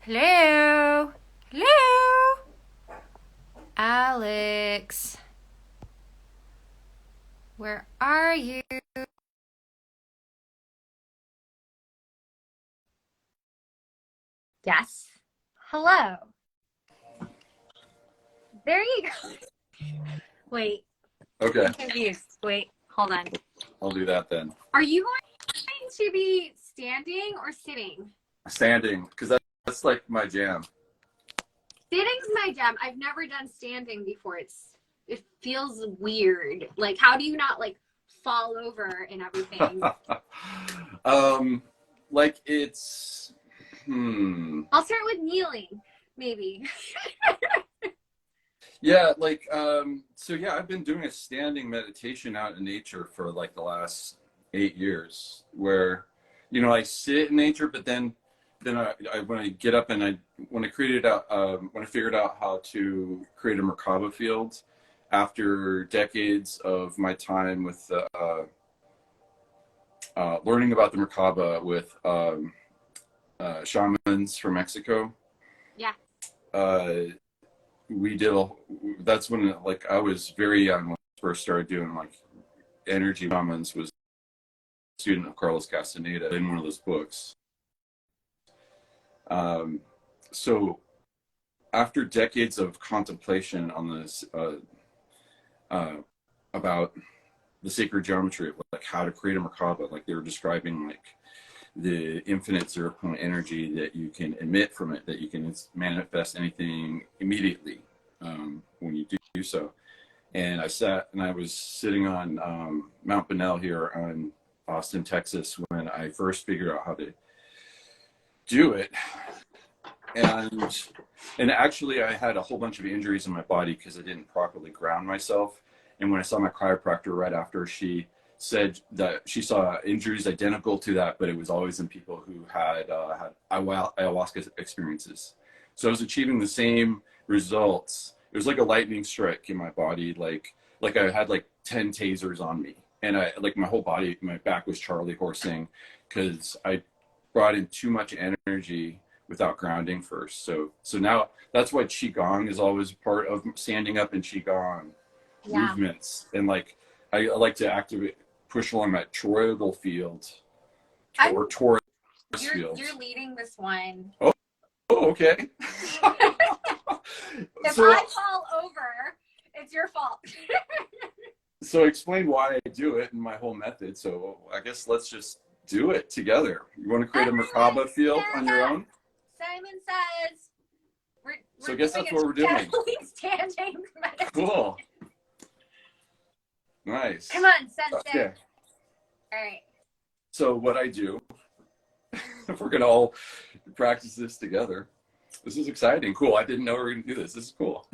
Hello? Hello? Alex, where are you? Yes. Hello. There you go. Wait, Okay, I'm confused. Wait, hold on. I'll do that then. Are you going to be standing or sitting? Standing, because that's like my jam. Sitting's my jam. I've never done standing before. It feels weird. Like, how do you not like fall over and everything? um, like I'll start with kneeling, maybe. yeah, like so yeah, I've been doing a standing meditation out in nature for like the last 8 years, where I sit in nature, but then I when I get up and when I created out when I figured out how to create a Merkaba field after decades of my time with learning about the Merkaba with shamans from Mexico. Yeah. Uh, we did that's when like I was very young when I first started doing like energy shamans. Was a student of Carlos Castaneda in one of those books. Um, so after decades of contemplation on this uh, about the sacred geometry of like how to create a Merkaba, like they were describing like the infinite 0 point energy that you can emit from it, that you can manifest anything immediately when you do so. And I was sitting on Mount Bunnell here in Austin, Texas, when I first figured out how to do it. And actually I had a whole bunch of injuries in my body because I didn't properly ground myself. And when I saw my chiropractor right after, she said that she saw injuries identical to that, but it was always in people who had ayahuasca experiences. So I was achieving the same results. It was like a lightning strike in my body, like I had like 10 tasers on me, and I like my whole body, my back was Charlie horsing because I brought in too much energy without grounding first. So now that's why qigong is always part of standing up, and qigong Yeah. movements, and like I like to activate, push along that toroidal field or torus field. You're leading this one. Oh, okay. If so I fall over, it's your fault. so explain why I do it and my whole method. So I guess let's just do it together. You want to create a Merkaba field on your own? Simon says So we're I guess doing that's what we're doing. standing meditation. Cool. Nice. Come on, sensei. Okay. All right. So what I do, if we're gonna all practice this together. This is exciting. Cool. I didn't know we were gonna do this. This is cool.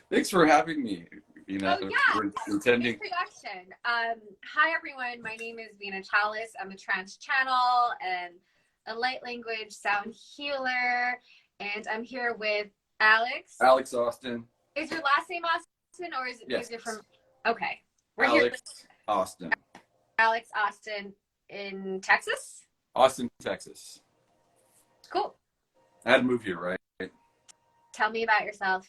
Thanks for having me. Oh yeah. We're intending. Introduction. Hi everyone. My name is Vina Chalice. I'm a trance channel and a light language sound healer, and I'm here with Alex. Alex Austin. Is your last name Austin, or is it? Yes. Is it from? Okay. We're Alex here with Austin. Alex Austin in Texas. Austin, Texas. Cool. I had to move here, right? Tell me about yourself.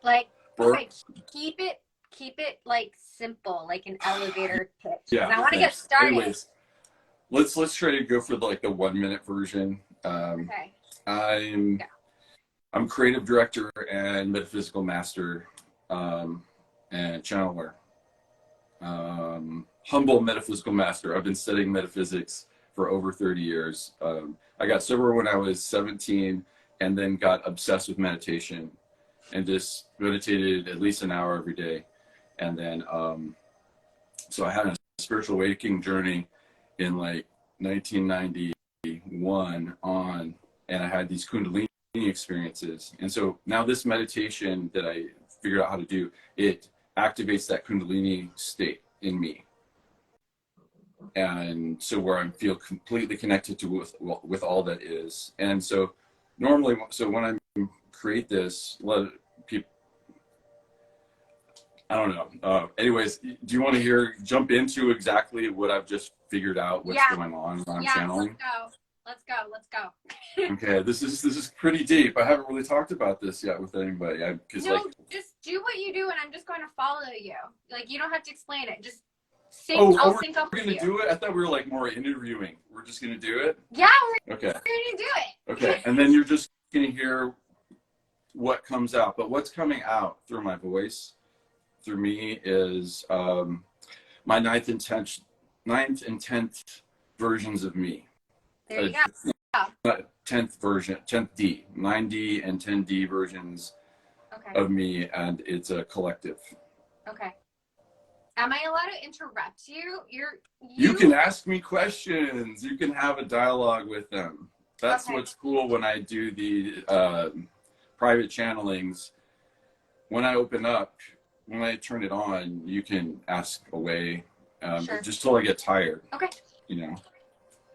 Like, okay, keep it like simple, like an elevator pitch. Yeah. I want to get started. Anyways, let's try to go for like the 1 minute version. Okay. I'm creative director and metaphysical master, and channeler. Humble metaphysical master. I've been studying metaphysics for over 30 years. I got sober when I was 17, and then got obsessed with meditation and just meditated at least an hour every day. And then, so I had a spiritual awakening journey in like 1991 on, and I had these kundalini experiences. And so now this meditation that I figured out how to do, it activates that kundalini state in me. And so where I feel completely connected to with all that is. And so normally, so when I create this, let people, I don't know. Anyways, do you want to jump into exactly what I've just figured out, what's going on when I'm channeling? Let's go. Let's go. Let's go. Okay, this is pretty deep. I haven't really talked about this yet with anybody. No, just do what you do, and I'm just going to follow you. Like, you don't have to explain it. Just sync. I'll sync up with you. We're gonna do it. I thought we were like more interviewing. We're just gonna do it. Yeah, okay. We're gonna do it. Okay, and then you're just gonna hear what comes out. But what's coming out through my voice, through me, is my ninth and tenth versions of me. There you go. 10th version, 10th D, 9D and 10D versions of me, and it's a collective. Okay. Am I allowed to interrupt you? You can ask me questions. You can have a dialogue with them. That's what's cool when I do the private channelings. When I open up, when I turn it on, you can ask away, sure. Just till I get tired. Okay. You know.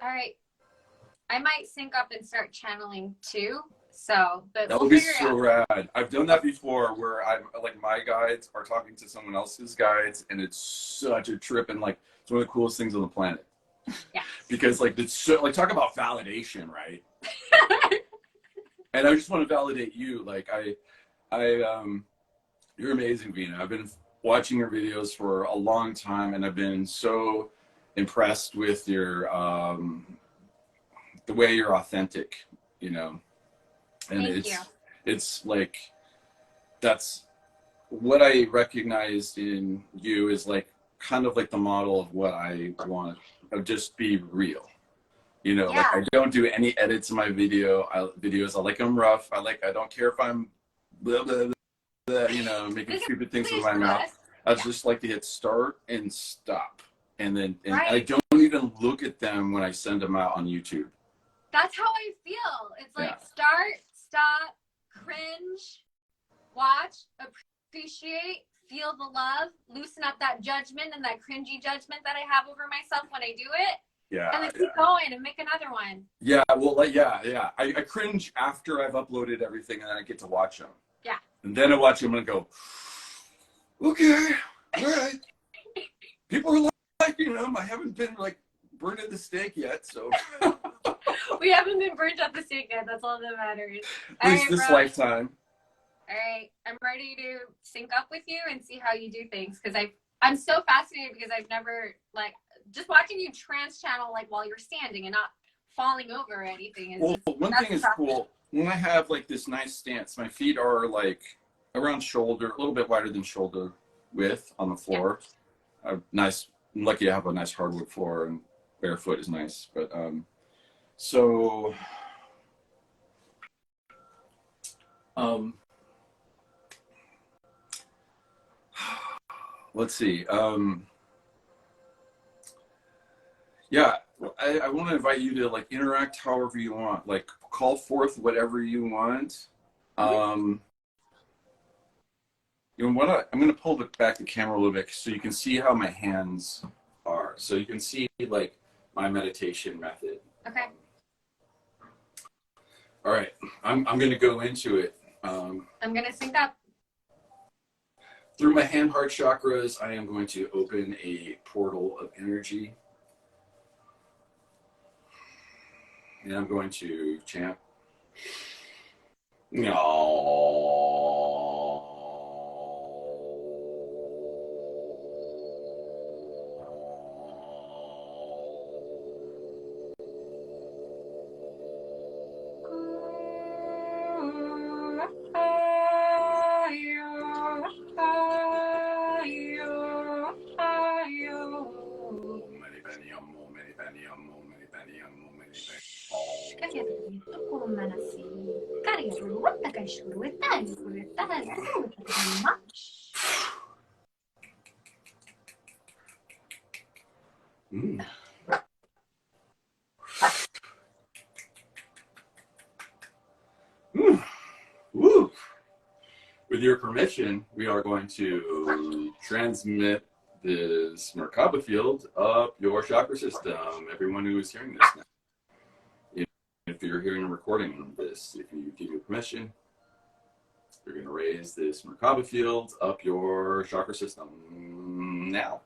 All right. I might sync up and start channeling too. So, but that would be so rad. I've done that before, where I'm like, my guides are talking to someone else's guides, and it's such a trip, and like it's one of the coolest things on the planet. Yeah. Because like it's so, like, talk about validation, right? And I just want to validate you. Like you're amazing, Vina. I've been watching your videos for a long time, and I've been so impressed with your the way you're authentic, you know. And it's like, that's what I recognized in you, is like kind of like the model of what I want, of just be real, you know. Like, I don't do any edits in my videos. I like them rough. I don't care if I'm blah, blah, blah, blah, you know, making stupid things with my mouth. I just like to hit start and stop, and then I don't even look at them when I send them out on YouTube. That's how I feel. It's like start, stop, cringe, watch, appreciate, feel the love, loosen up that judgment and that cringy judgment that I have over myself when I do it. Yeah. And then keep going and make another one. Yeah, well, like, I cringe after I've uploaded everything, and then I get to watch them. Yeah. And then I watch them and go, okay, all right. People are liking them. I haven't been like burned at the stake yet, so. We haven't been burnt at the stake yet. That's all that matters. At least this lifetime. All right, I'm ready to sync up with you and see how you do things, because I'm so fascinated, because I've never, like, just watching you trance channel like while you're standing and not falling over or anything. Is one thing is cool. When I have like this nice stance, my feet are like around shoulder, a little bit wider than shoulder width on the floor. I'm lucky to have a nice hardwood floor, and barefoot is nice, but so let's see. I want to invite you to like interact however you want, like call forth whatever you want. You know what? I'm going to pull back the camera a little bit so you can see how my hands are. So you can see like my meditation method. Okay. All right, I'm going to go into it. I'm going to sync up. Through my hand heart chakras, I am going to open a portal of energy. And I'm going to chant. With your permission, we are going to transmit this Merkaba field up your chakra system. Everyone who is hearing this now, if you're hearing a recording of this, if you give your permission, you're going to raise this Merkaba field up your chakra system now.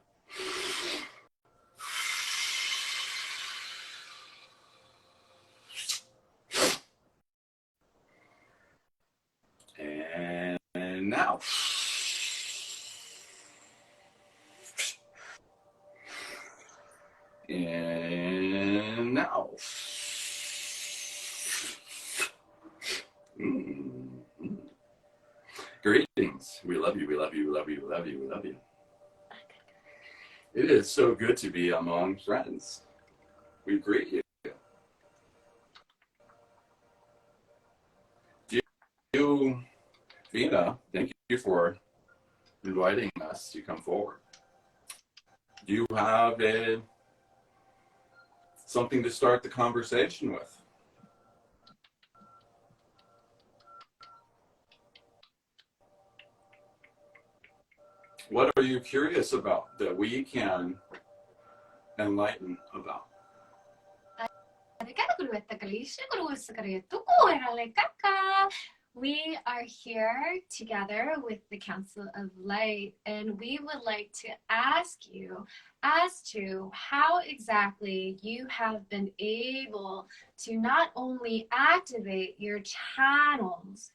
now. And now. Greetings. We love you. We love you. We love you. We love you. We love you. It is so good to be among friends. We greet you. You, Vina, thank you for inviting us to come forward. Do you have something to start the conversation with? What are you curious about that we can enlighten about? We are here together with the Council of Light, and we would like to ask you as to how exactly you have been able to not only activate your channels,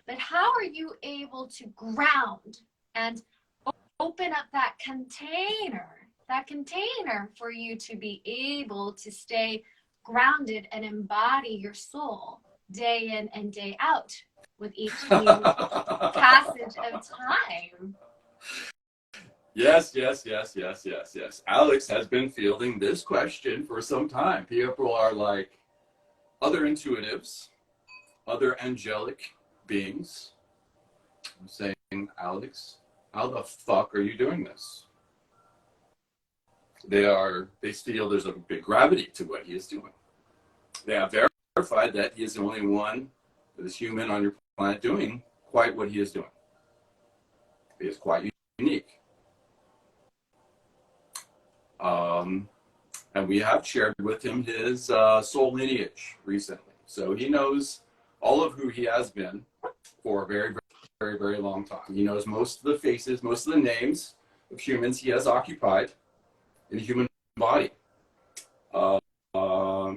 but how are you able to ground and open up that container for you to be able to stay grounded and embody your soul day in and day out with each new passage of time? Yes. Alex has been fielding this question for some time. People are like other intuitives, other angelic beings saying, Alex, how the fuck are you doing this? They feel there's a big gravity to what he is doing. They have verified that he is the only one that is human on your planet doing quite what he is doing. He is quite unique. And we have shared with him his soul lineage recently. So he knows all of who he has been for a very, very, very long time. He knows most of the faces, most of the names of humans he has occupied in the human body.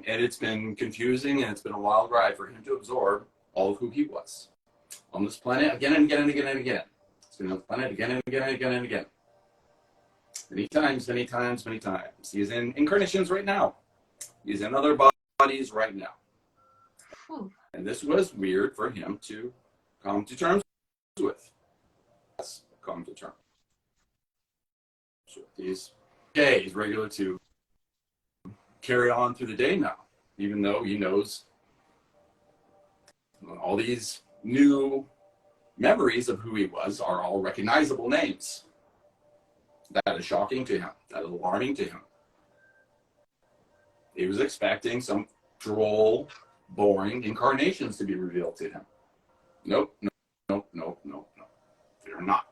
And it's been confusing, and it's been a wild ride for him to absorb all of who he was on this planet again and again and again and again. It's been on the planet again and again and again and again. Many times. He's in incarnations right now. He's in other bodies right now. And this was weird for him to come to terms with. Yes, come to terms with. He's regular to carry on through the day now, even though he knows all these new memories of who he was are all recognizable names. That is shocking to him. That is alarming to him. He was expecting some droll, boring incarnations to be revealed to him. Nope. They're not.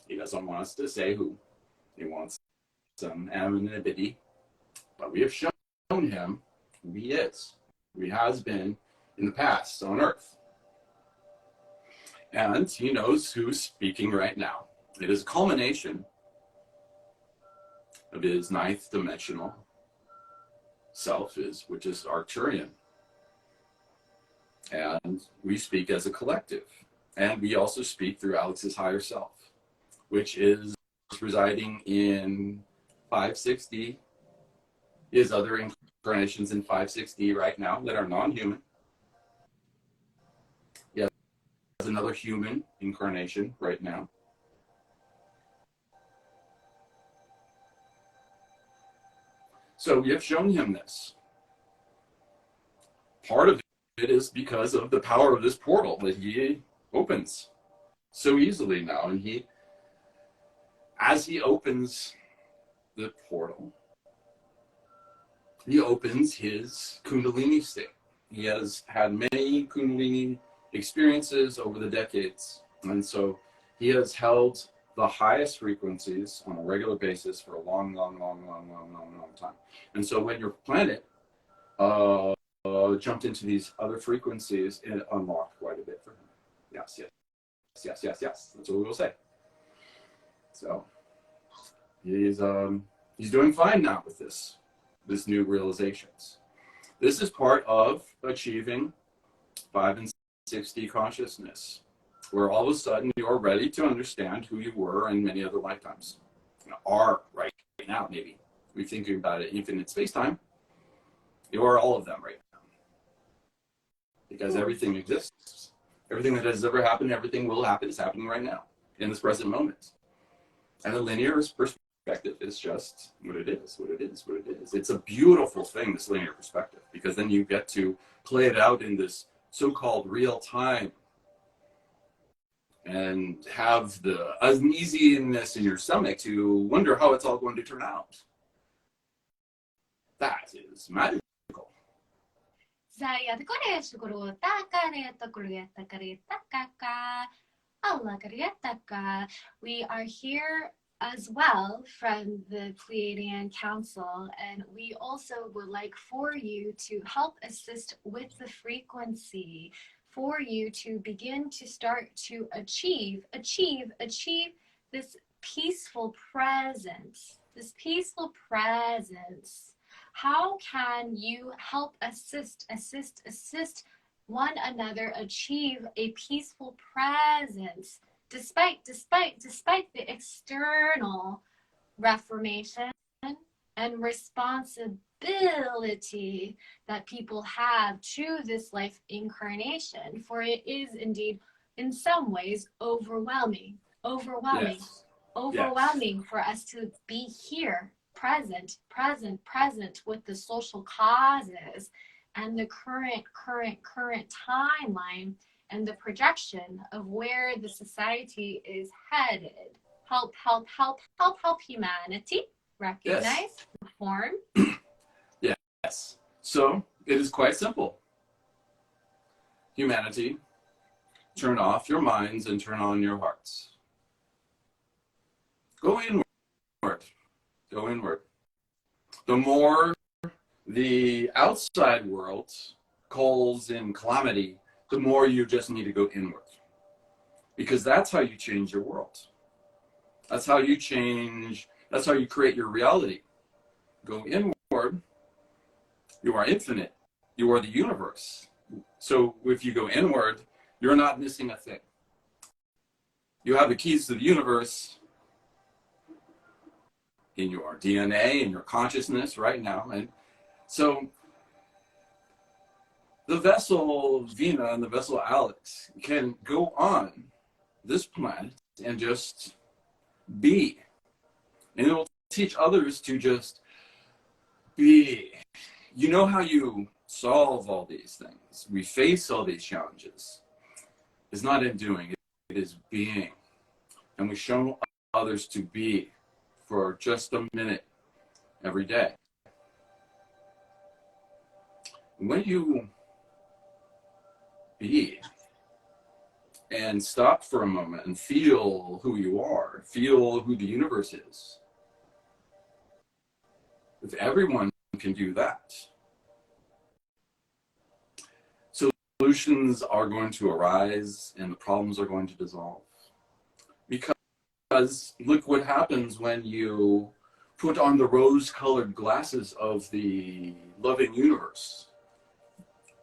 He doesn't want us to say who. He wants some anonymity. But we have shown him who he is, who he has been in the past on Earth. And he knows who's speaking right now. It is a culmination of his ninth dimensional self, which is Arcturian. And we speak as a collective. And we also speak through Alex's higher self, which is residing in 560, his other incarnations in 560 right now that are non-human. He has another human incarnation right now. So we have shown him this. Part of it is because of the power of this portal that he opens so easily now. And as he opens the portal, he opens his kundalini state. He has had many kundalini experiences over the decades. And so he has held the highest frequencies on a regular basis for a long time. And so when your planet jumped into these other frequencies, it unlocked quite a bit for him. Yes. That's what we will say. So he's doing fine now with this new realizations. This is part of achieving 5 and 60 consciousness. where all of a sudden you're ready to understand who you were in many other lifetimes. You are right now, maybe. We're thinking about it, infinite space-time. You are all of them right now. Because everything exists. Everything that has ever happened, everything will happen, is happening right now, in this present moment. And the linear perspective is just what it is, what it is, what it is. It's a beautiful thing, this linear perspective, because then you get to play it out in this so-called real time and have the uneasiness in your stomach to wonder how it's all going to turn out. That is magical. We are here as well from the Pleiadian Council, and we also would like for you to help assist with the frequency, for you to begin to start to achieve this peaceful presence, How can you help assist one another achieve a peaceful presence despite the external reformation and responsibility that people have to this life incarnation? For it is indeed in some ways overwhelming Yes. for us to be here, present with the social causes and the current timeline and the projection of where the society is headed. Help humanity recognize, reform. Yes. So it is quite simple. Humanity, turn off your minds and turn on your hearts. Go inward. The more the outside world calls in calamity, the more you just need to go inward. Because that's how you change your world. That's how you create your reality. Go inward. You are infinite. You are the universe. So if you go inward, you're not missing a thing. You have the keys to the universe in your DNA, in your consciousness right now. And so the vessel Vina and the vessel Alex can go on this planet and just be. And it will teach others to just be. You know how you solve all these things. We face all these challenges. It's not in doing, it is being. And we show others to be for just a minute every day. When you be and stop for a moment and feel who you are, feel who the universe is. If everyone can do that, solutions are going to arise and the problems are going to dissolve. Because look what happens when you put on the rose-colored glasses of the loving universe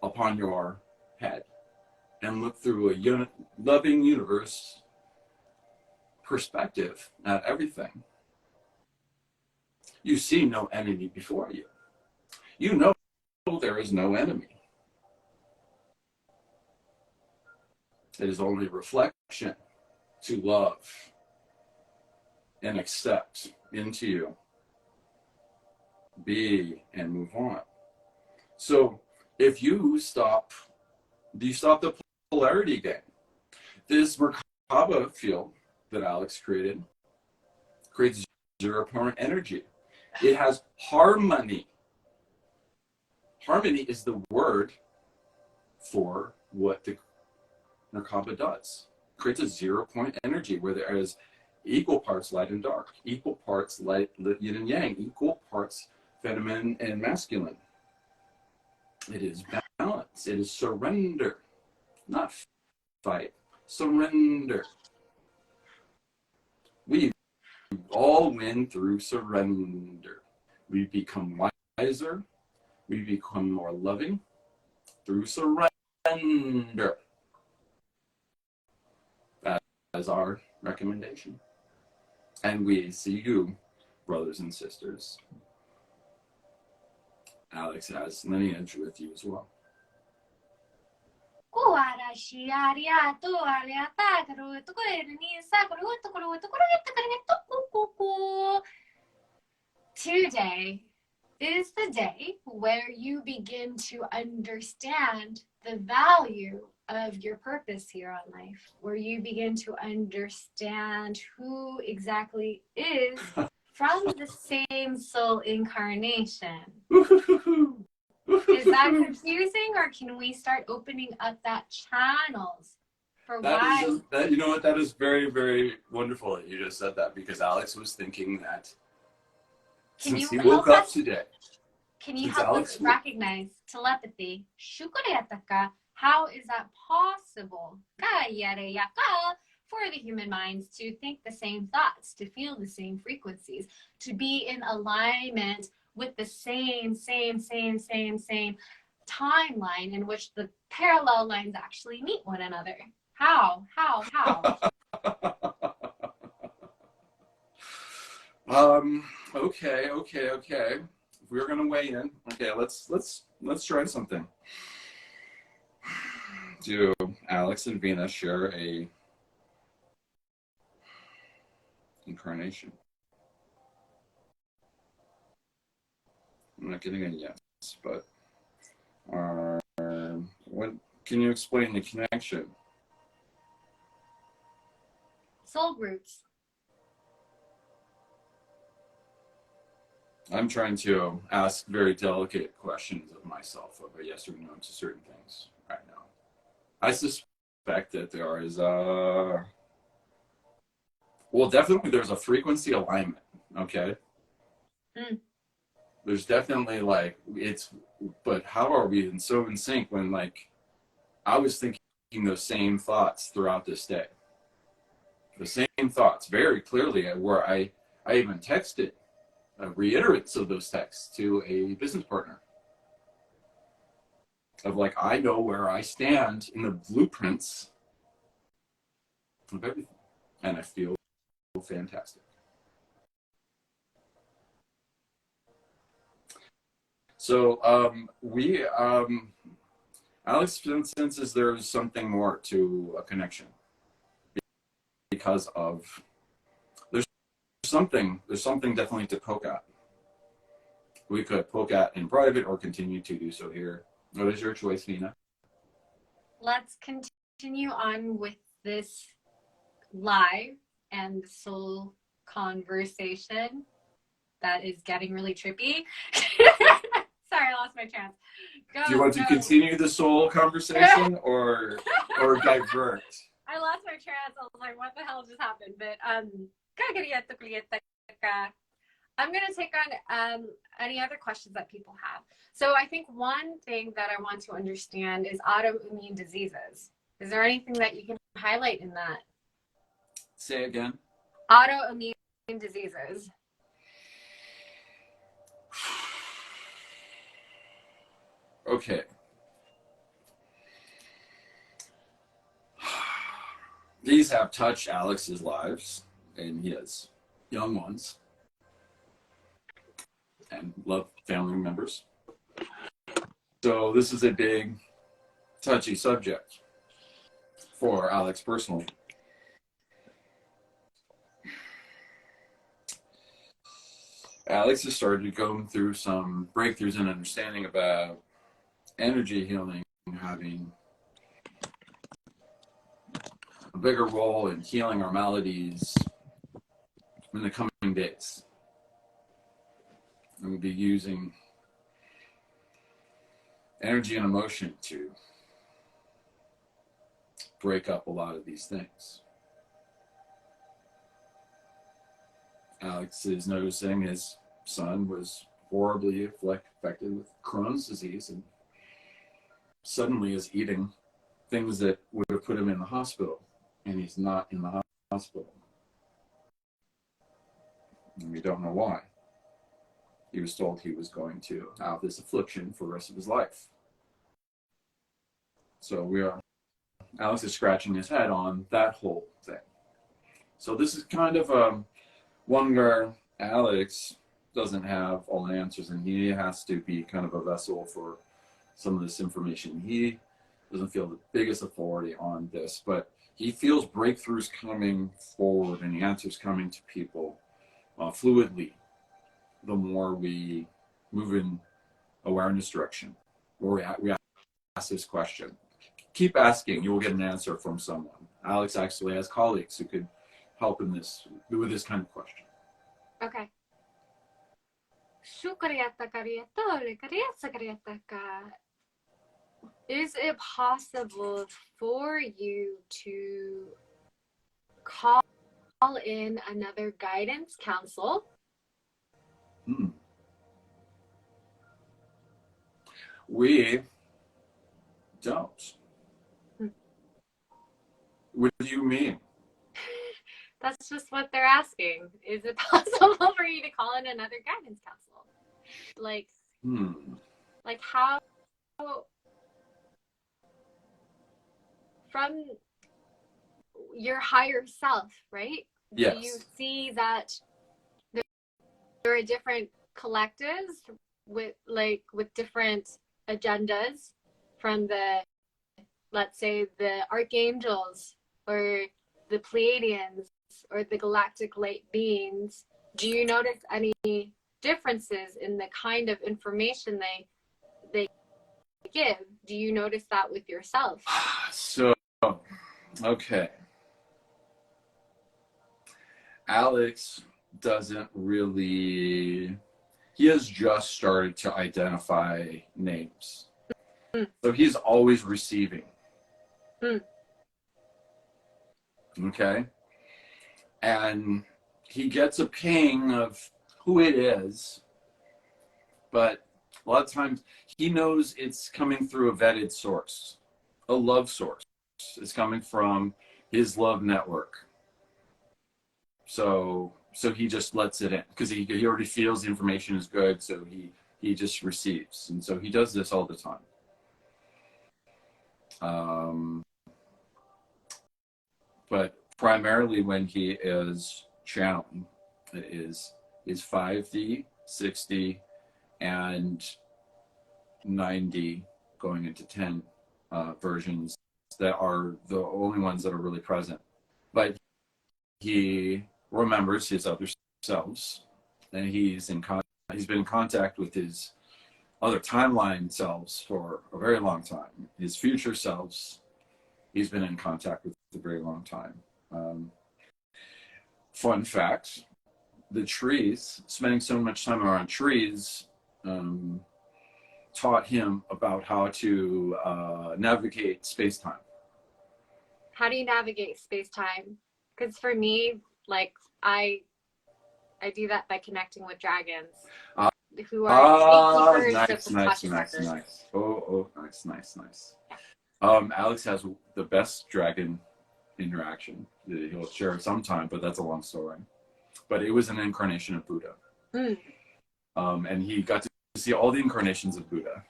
upon your head and look through a loving universe perspective at everything. You see no enemy before you. You know there is no enemy. It is only reflection to love and accept into you. Be and move on. So if you stop the polarity game. This Merkaba field that Alex created creates zero-point energy. It has harmony. Harmony is the word for what the Merkaba does. It creates a zero-point energy where there is equal parts light and dark, equal parts light, yin and yang, equal parts feminine and masculine. It is balance. It is surrender, not fight. Surrender. We all win through surrender. We become wiser. We become more loving through surrender. as our recommendation. And we see you, brothers and sisters. Alex has lineage with you as well. Today is the day where you begin to understand the value of your purpose here on life, where you begin to understand who exactly is from the same soul incarnation. Is that confusing, or can we start opening up that channels for why? You know what? That is very, very wonderful that you just said that, because Alex was thinking that since he woke up today. Can you help us recognize telepathy? How is that possible for the human minds to think the same thoughts, to feel the same frequencies, to be in alignment with the same timeline in which the parallel lines actually meet one another? How? Okay. If we're gonna weigh in, okay, let's try something. Do Alex and Vina share a incarnation? I'm not getting a yes, but what can you explain the connection? Soul roots. I'm trying to ask very delicate questions of myself of a yes or no to certain things right now. I suspect that there is definitely there's a frequency alignment, okay? There's definitely but how are we so in sync when I was thinking those same thoughts throughout this day? The same thoughts very clearly, where I even texted reiterates of those texts to a business partner of I know where I stand in the blueprints of everything, and I feel fantastic. So Alex senses there's something more to a connection, because of there's something definitely to poke at. We could poke at in private or continue to do so here. What is your choice, Vina? Let's continue on with this live and soul conversation that is getting really trippy. Sorry, I lost my chance. Do you want to continue the soul conversation or divert? I lost my chance. I was like, what the hell just happened? But I'm going to take on any other questions that people have. So I think one thing that I want to understand is autoimmune diseases. Is there anything that you can highlight in that? Say again. Autoimmune diseases. Okay. These have touched Alex's lives, and he has young ones and love family members. So this is a big, touchy subject for Alex personally. Alex has started going through some breakthroughs and understanding about energy healing, having a bigger role in healing our maladies in the coming days. And we'll be using energy and emotion to break up a lot of these things. Alex is noticing his son was horribly affected with Crohn's disease, and suddenly is eating things that would have put him in the hospital, and he's not in the hospital. And we don't know why. He was told he was going to have this affliction for the rest of his life. So Alex is scratching his head on that whole thing. So this is kind of one where Alex doesn't have all the answers, and he has to be kind of a vessel for some of this information. He doesn't feel the biggest authority on this, but he feels breakthroughs coming forward and answers coming to people fluidly the more we move in awareness direction, or we ask this question. Keep asking, you will get an answer from someone. Alex actually has colleagues who could help in this with this kind of question. Okay. Is it possible for you to call in another guidance council? We don't. What do you mean? That's just what they're asking. Is it possible for you to call in another guidance council? Like, like how, from your higher self, right? Yes. Do you see that there are different collectives with different agendas from the, let's say, the archangels or the Pleiadians or the galactic light beings? Do you notice any differences in the kind of information they give? Do you notice that with yourself? So, okay. Alex doesn't really, he has just started to identify names. So he's always receiving. Okay. And he gets a ping of who it is, but a lot of times he knows it's coming through a vetted source, a love source. It's coming from his love network. So he just lets it in because he already feels the information is good, so he just receives. And so he does this all the time. But primarily when he is channeling, it is 5D, 6D, and 9D going into 10 versions that are the only ones that are really present. But he remembers his other selves, and he's been in contact with his other timeline selves for a very long time. His future selves, he's been in contact with a very long time. Fun fact, the trees, spending so much time around trees, taught him about how to navigate space-time. How do you navigate space-time? Because for me, like, I do that by connecting with dragons, who are gatekeepers of the nice. Oh, nice. Alex has the best dragon interaction. He'll share it sometime, but that's a long story. But it was an incarnation of Buddha. And he got to see all the incarnations of Buddha.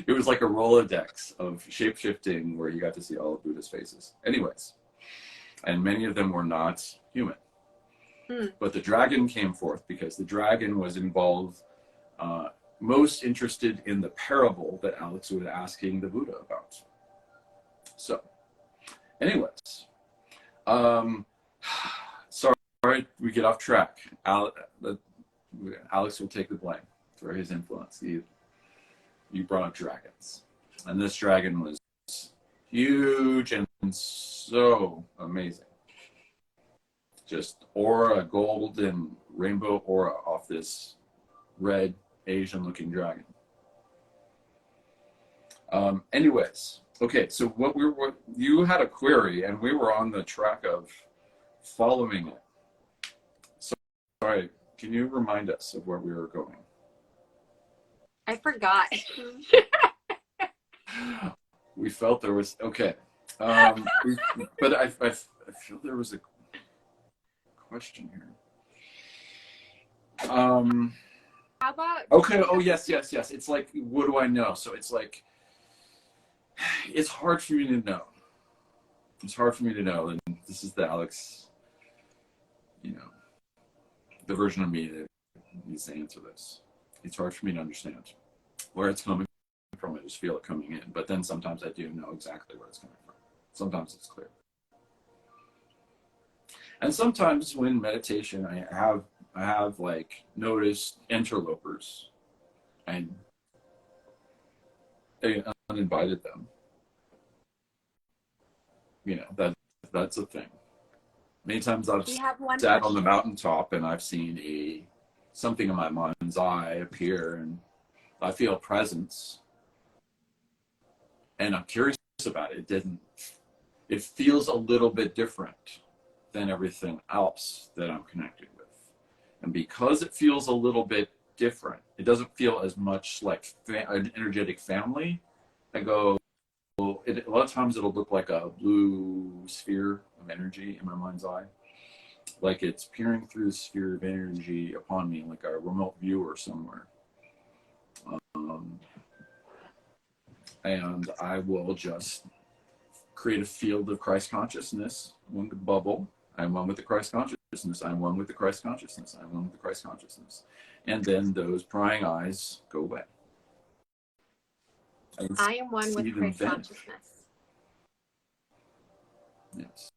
It was like a Rolodex of shape-shifting where he got to see all of Buddha's faces. Anyways, and many of them were not human. But the dragon came forth because the dragon was involved, most interested in the parable that Alex was asking the Buddha about. So, anyways, sorry we get off track. Alex will take the blame for his influence. You brought up dragons, and this dragon was huge and so amazing. Just aura, golden rainbow aura off this red Asian-looking dragon. Anyways, okay. So you had a query, and we were on the track of following it. So, sorry, can you remind us of where we were going? I forgot. We felt there was but I feel there was a question here. How about? Okay. Oh yes. It's like, what do I know? So it's like, it's hard for me to know. It's hard for me to know. And this is the Alex, you know, the version of me that needs to answer this. It's hard for me to understand where it's coming from. I just feel it coming in. But then sometimes I do know exactly where it's coming from. Sometimes it's clear. And sometimes when meditation, I have like noticed interlopers and I uninvited them. You know, that's a thing. Many times I've sat on the mountaintop and I've seen something in my mind's eye appear, and I feel a presence, and I'm curious about it. It feels a little bit different than everything else that I'm connected with. And because it feels a little bit different, it doesn't feel as much like an energetic family. I go, a lot of times it'll look like a blue sphere of energy in my mind's eye. Like it's peering through the sphere of energy upon me, like a remote viewer somewhere. And I will just create a field of Christ consciousness, one bubble. I'm one with the Christ consciousness. I'm one with the Christ consciousness. I'm one with the Christ consciousness. And then those prying eyes go away. I am one with Christ consciousness. Yes.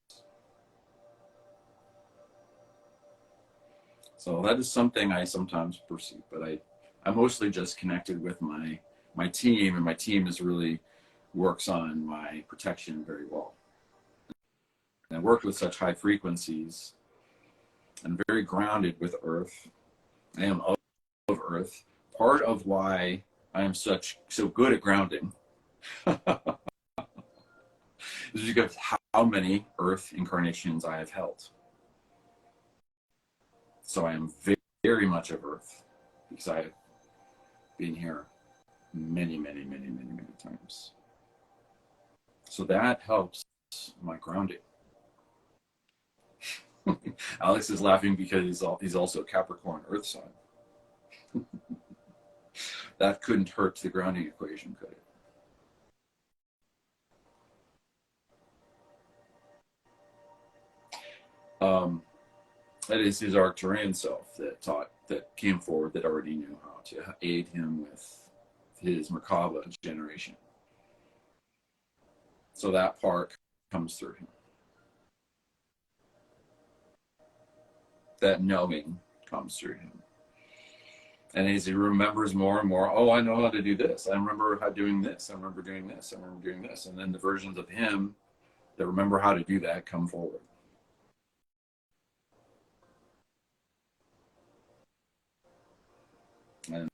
So that is something I sometimes perceive, but I'm mostly just connected with my team, and my team really works on my protection very well. And I work with such high frequencies and very grounded with Earth. I am of Earth. Part of why I am so good at grounding is because how many Earth incarnations I have held. So I am very much of Earth because I have been here many times. So that helps my grounding. Alex is laughing because he's also Capricorn Earth sign. That couldn't hurt the grounding equation, could it? That is his Arcturian self that came forward, that already knew how to aid him with his Merkaba generation. So that part comes through him. That knowing comes through him. And as he remembers more and more, oh, I know how to do this. I remember how doing this. I remember doing this. I remember doing this. And then the versions of him that remember how to do that come forward. And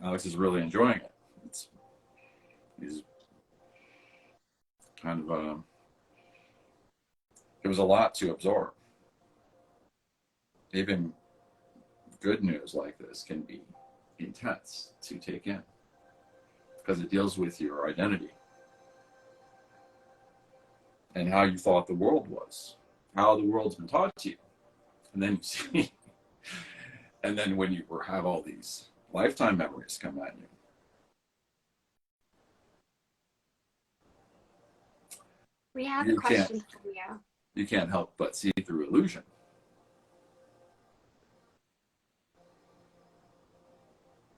Alex is really enjoying it. He's kind of it was a lot to absorb. Even good news like this can be intense to take in because it deals with your identity and how you thought the world was, how the world's been taught to you. And then you see, and then when you have all these lifetime memories come at you. We have a question for you. You can't help but see through illusion.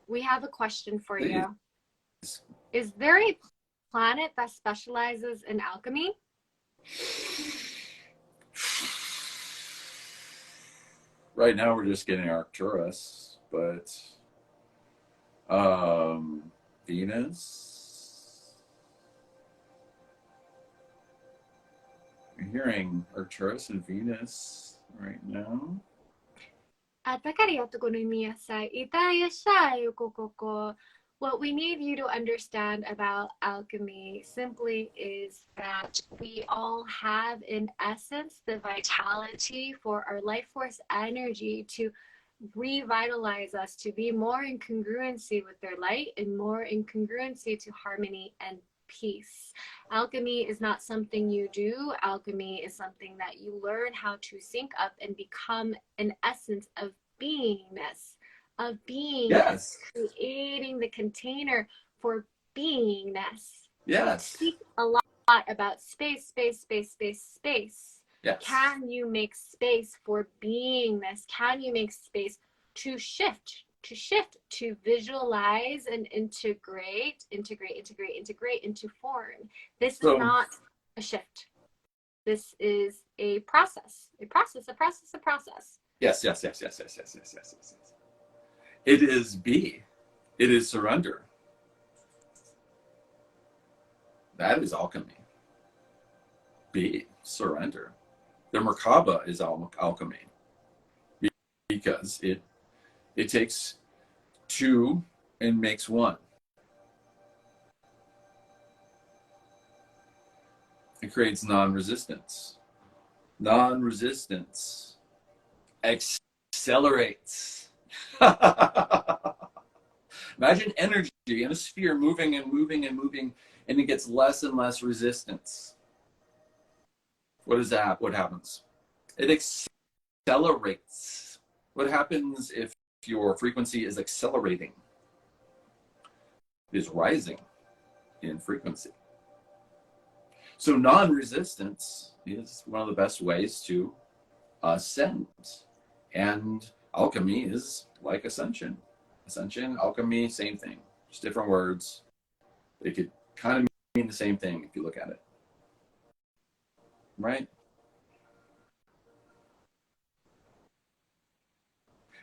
We have a question for you. Is there a planet that specializes in alchemy? Right now we're just getting Arcturus, but Venus. You're hearing Arcturus and Venus right now. What we need you to understand about alchemy simply is that we all have, in essence, the vitality for our life force energy to revitalize us, to be more in congruency with their light and more in congruency to harmony and peace. Alchemy is not something you do. Alchemy is something that you learn how to sync up and become an essence of beingness, yes. Creating the container for beingness. Yes. We speak a lot about space. Yes. Can you make space for beingness? Can you make space to shift, to visualize and integrate into form? This is not a shift. This is a process. Yes. It is be. It is surrender. That is alchemy. Be, surrender. The Merkaba is alchemy because it takes two and makes one. It creates non-resistance. Non-resistance accelerates. Imagine energy in a sphere moving, and it gets less and less resistance. What is that? What happens? It accelerates. What happens if your frequency is accelerating? It is rising in frequency. So non-resistance is one of the best ways to ascend. And alchemy is like ascension. Ascension, alchemy, same thing. Just different words. They could kind of mean the same thing if you look at it. Right?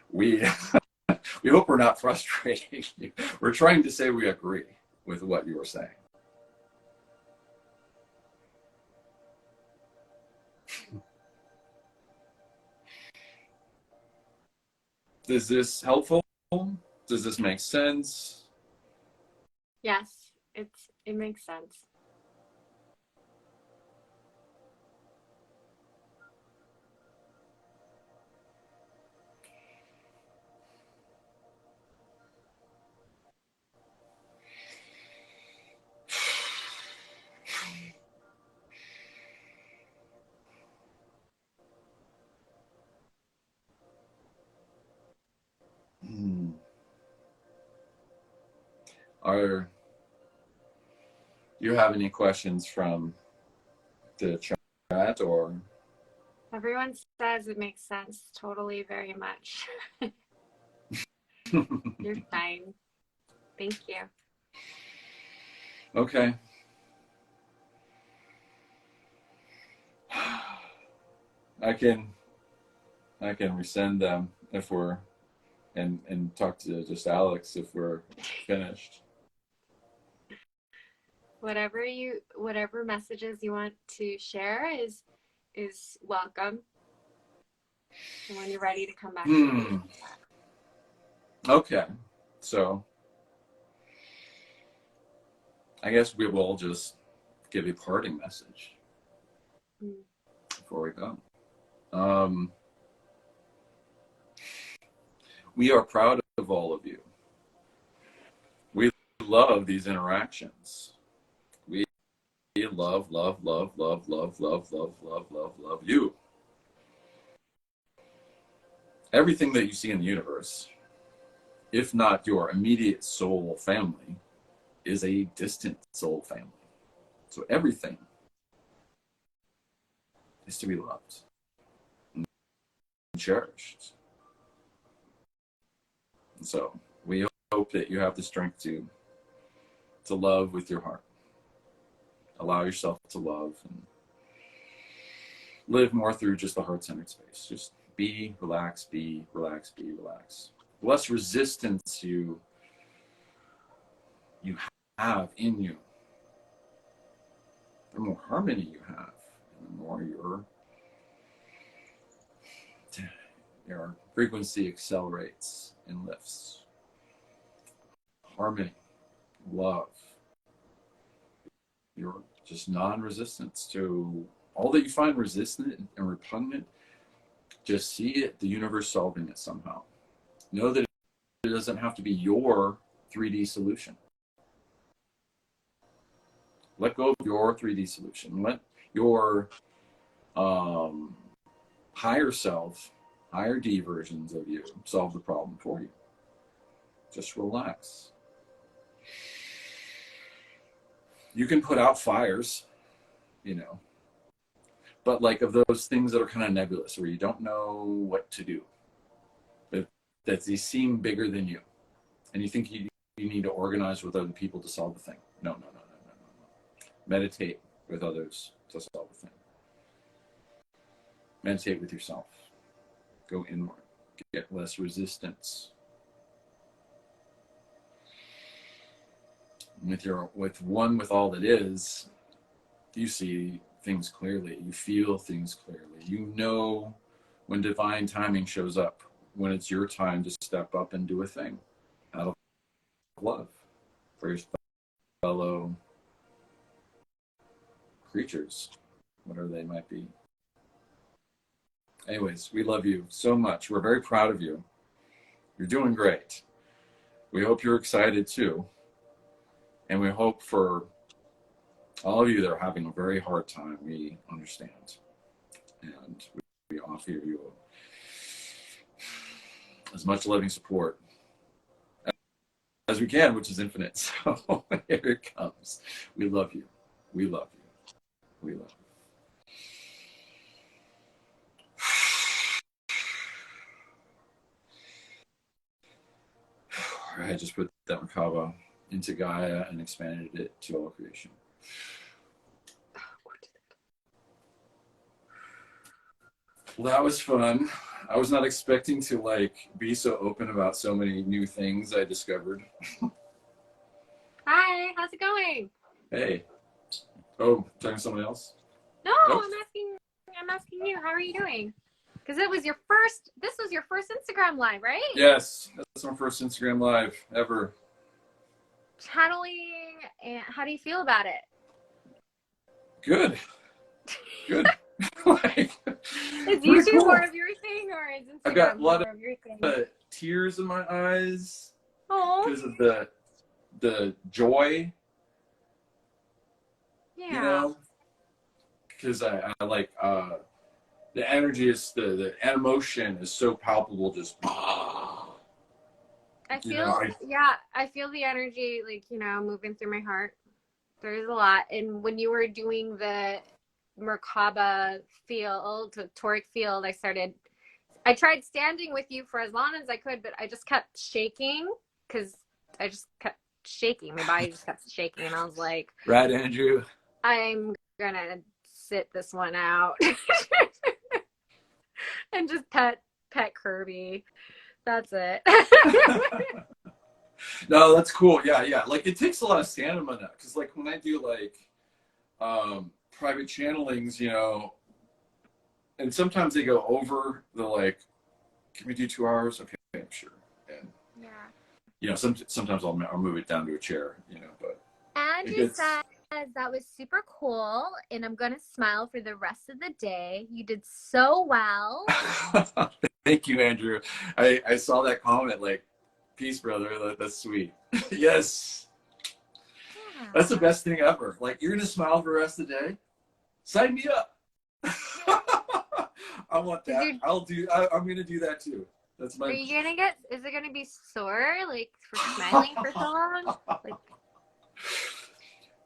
We hope we're not frustrating you. We're trying to say we agree with what you were saying. Is this helpful? Does this make sense? Yes, it makes sense. Are you have any questions from the chat or? Everyone says it makes sense totally, very much. You're fine. Thank you. Okay. I can resend them if we're and talk to just Alex if we're finished. Whatever messages you want to share is welcome. And when you're ready to come back. Okay. So I guess we will just give a parting message before we go. We are proud of all of you. We love these interactions. We love you. Everything that you see in the universe, if not your immediate soul family, is a distant soul family. So everything is to be loved and cherished. And so we hope that you have the strength to love with your heart. Allow yourself to love and live more through just the heart-centered space. Just be, relax, be, relax, be, relax. The less resistance you have in you, the more harmony you have, and the more your frequency accelerates and lifts. Harmony, love, your just non-resistance to all that you find resistant and repugnant. Just see it, the universe solving it somehow. Know that it doesn't have to be your 3D solution. Let go of your 3D solution. Let your higher self, higher D versions of you solve the problem for you. Just relax. You can put out fires. you know. But like of those things that are kind of nebulous, where you don't know what to do, that they seem bigger than you, and you think you need to organize with other people to solve the thing. No. Meditate with others to solve the thing. Meditate with yourself. Go inward. Get less resistance. With all that is, you see things clearly. You feel things clearly. You know when divine timing shows up, when it's your time to step up and do a thing out of love for your fellow creatures, whatever they might be. Anyways, we love you so much. We're very proud of you. You're doing great. We hope you're excited too. And we hope for all of you that are having a very hard time, we understand. And we offer you as much loving support as we can, which is infinite. So here it comes. We love you. We love you. We love you. I just put that Merkaba into Gaia and expanded it to all creation. Well, that was fun. I was not expecting to like be so open about so many new things I discovered. Hi, how's it going? Hey. Oh, talking to someone else? No, nope. I'm asking you, how are you doing? Because this was your first Instagram live, right? Yes, that's my first Instagram live ever. Channeling, and how do you feel about it? Good. Like, is YouTube cool. More of your thing, or is Instagram I've got a lot of your thing? Tears in my eyes because of the joy. Yeah. You know, because I like the energy is the emotion is so palpable. Just I feel the energy, like, you know, moving through my heart. There's a lot. And when you were doing the Merkaba field, toric field, I tried standing with you for as long as I could, but I just kept shaking because I just kept shaking. My body just kept shaking. And I was like, right, Andrew, I'm gonna sit this one out and just pet Kirby. That's it. No, that's cool. Yeah. Like it takes a lot of stamina because like when I do like private channelings, you know, and sometimes they go over the like, can we do 2 hours? Okay, sure. And yeah, you know, sometimes I'll move it down to a chair, you know, but Andrew says that was super cool, and I'm gonna smile for the rest of the day. You did so well. Thank you, Andrew. I saw that comment, like, peace, brother. That's sweet. Yes. Yeah. That's the best thing ever. Like, you're gonna smile for the rest of the day? Sign me up. I want that. I'm gonna do that too. That's my. Are you gonna get? Is it gonna be sore, like, for smiling for so long? Like.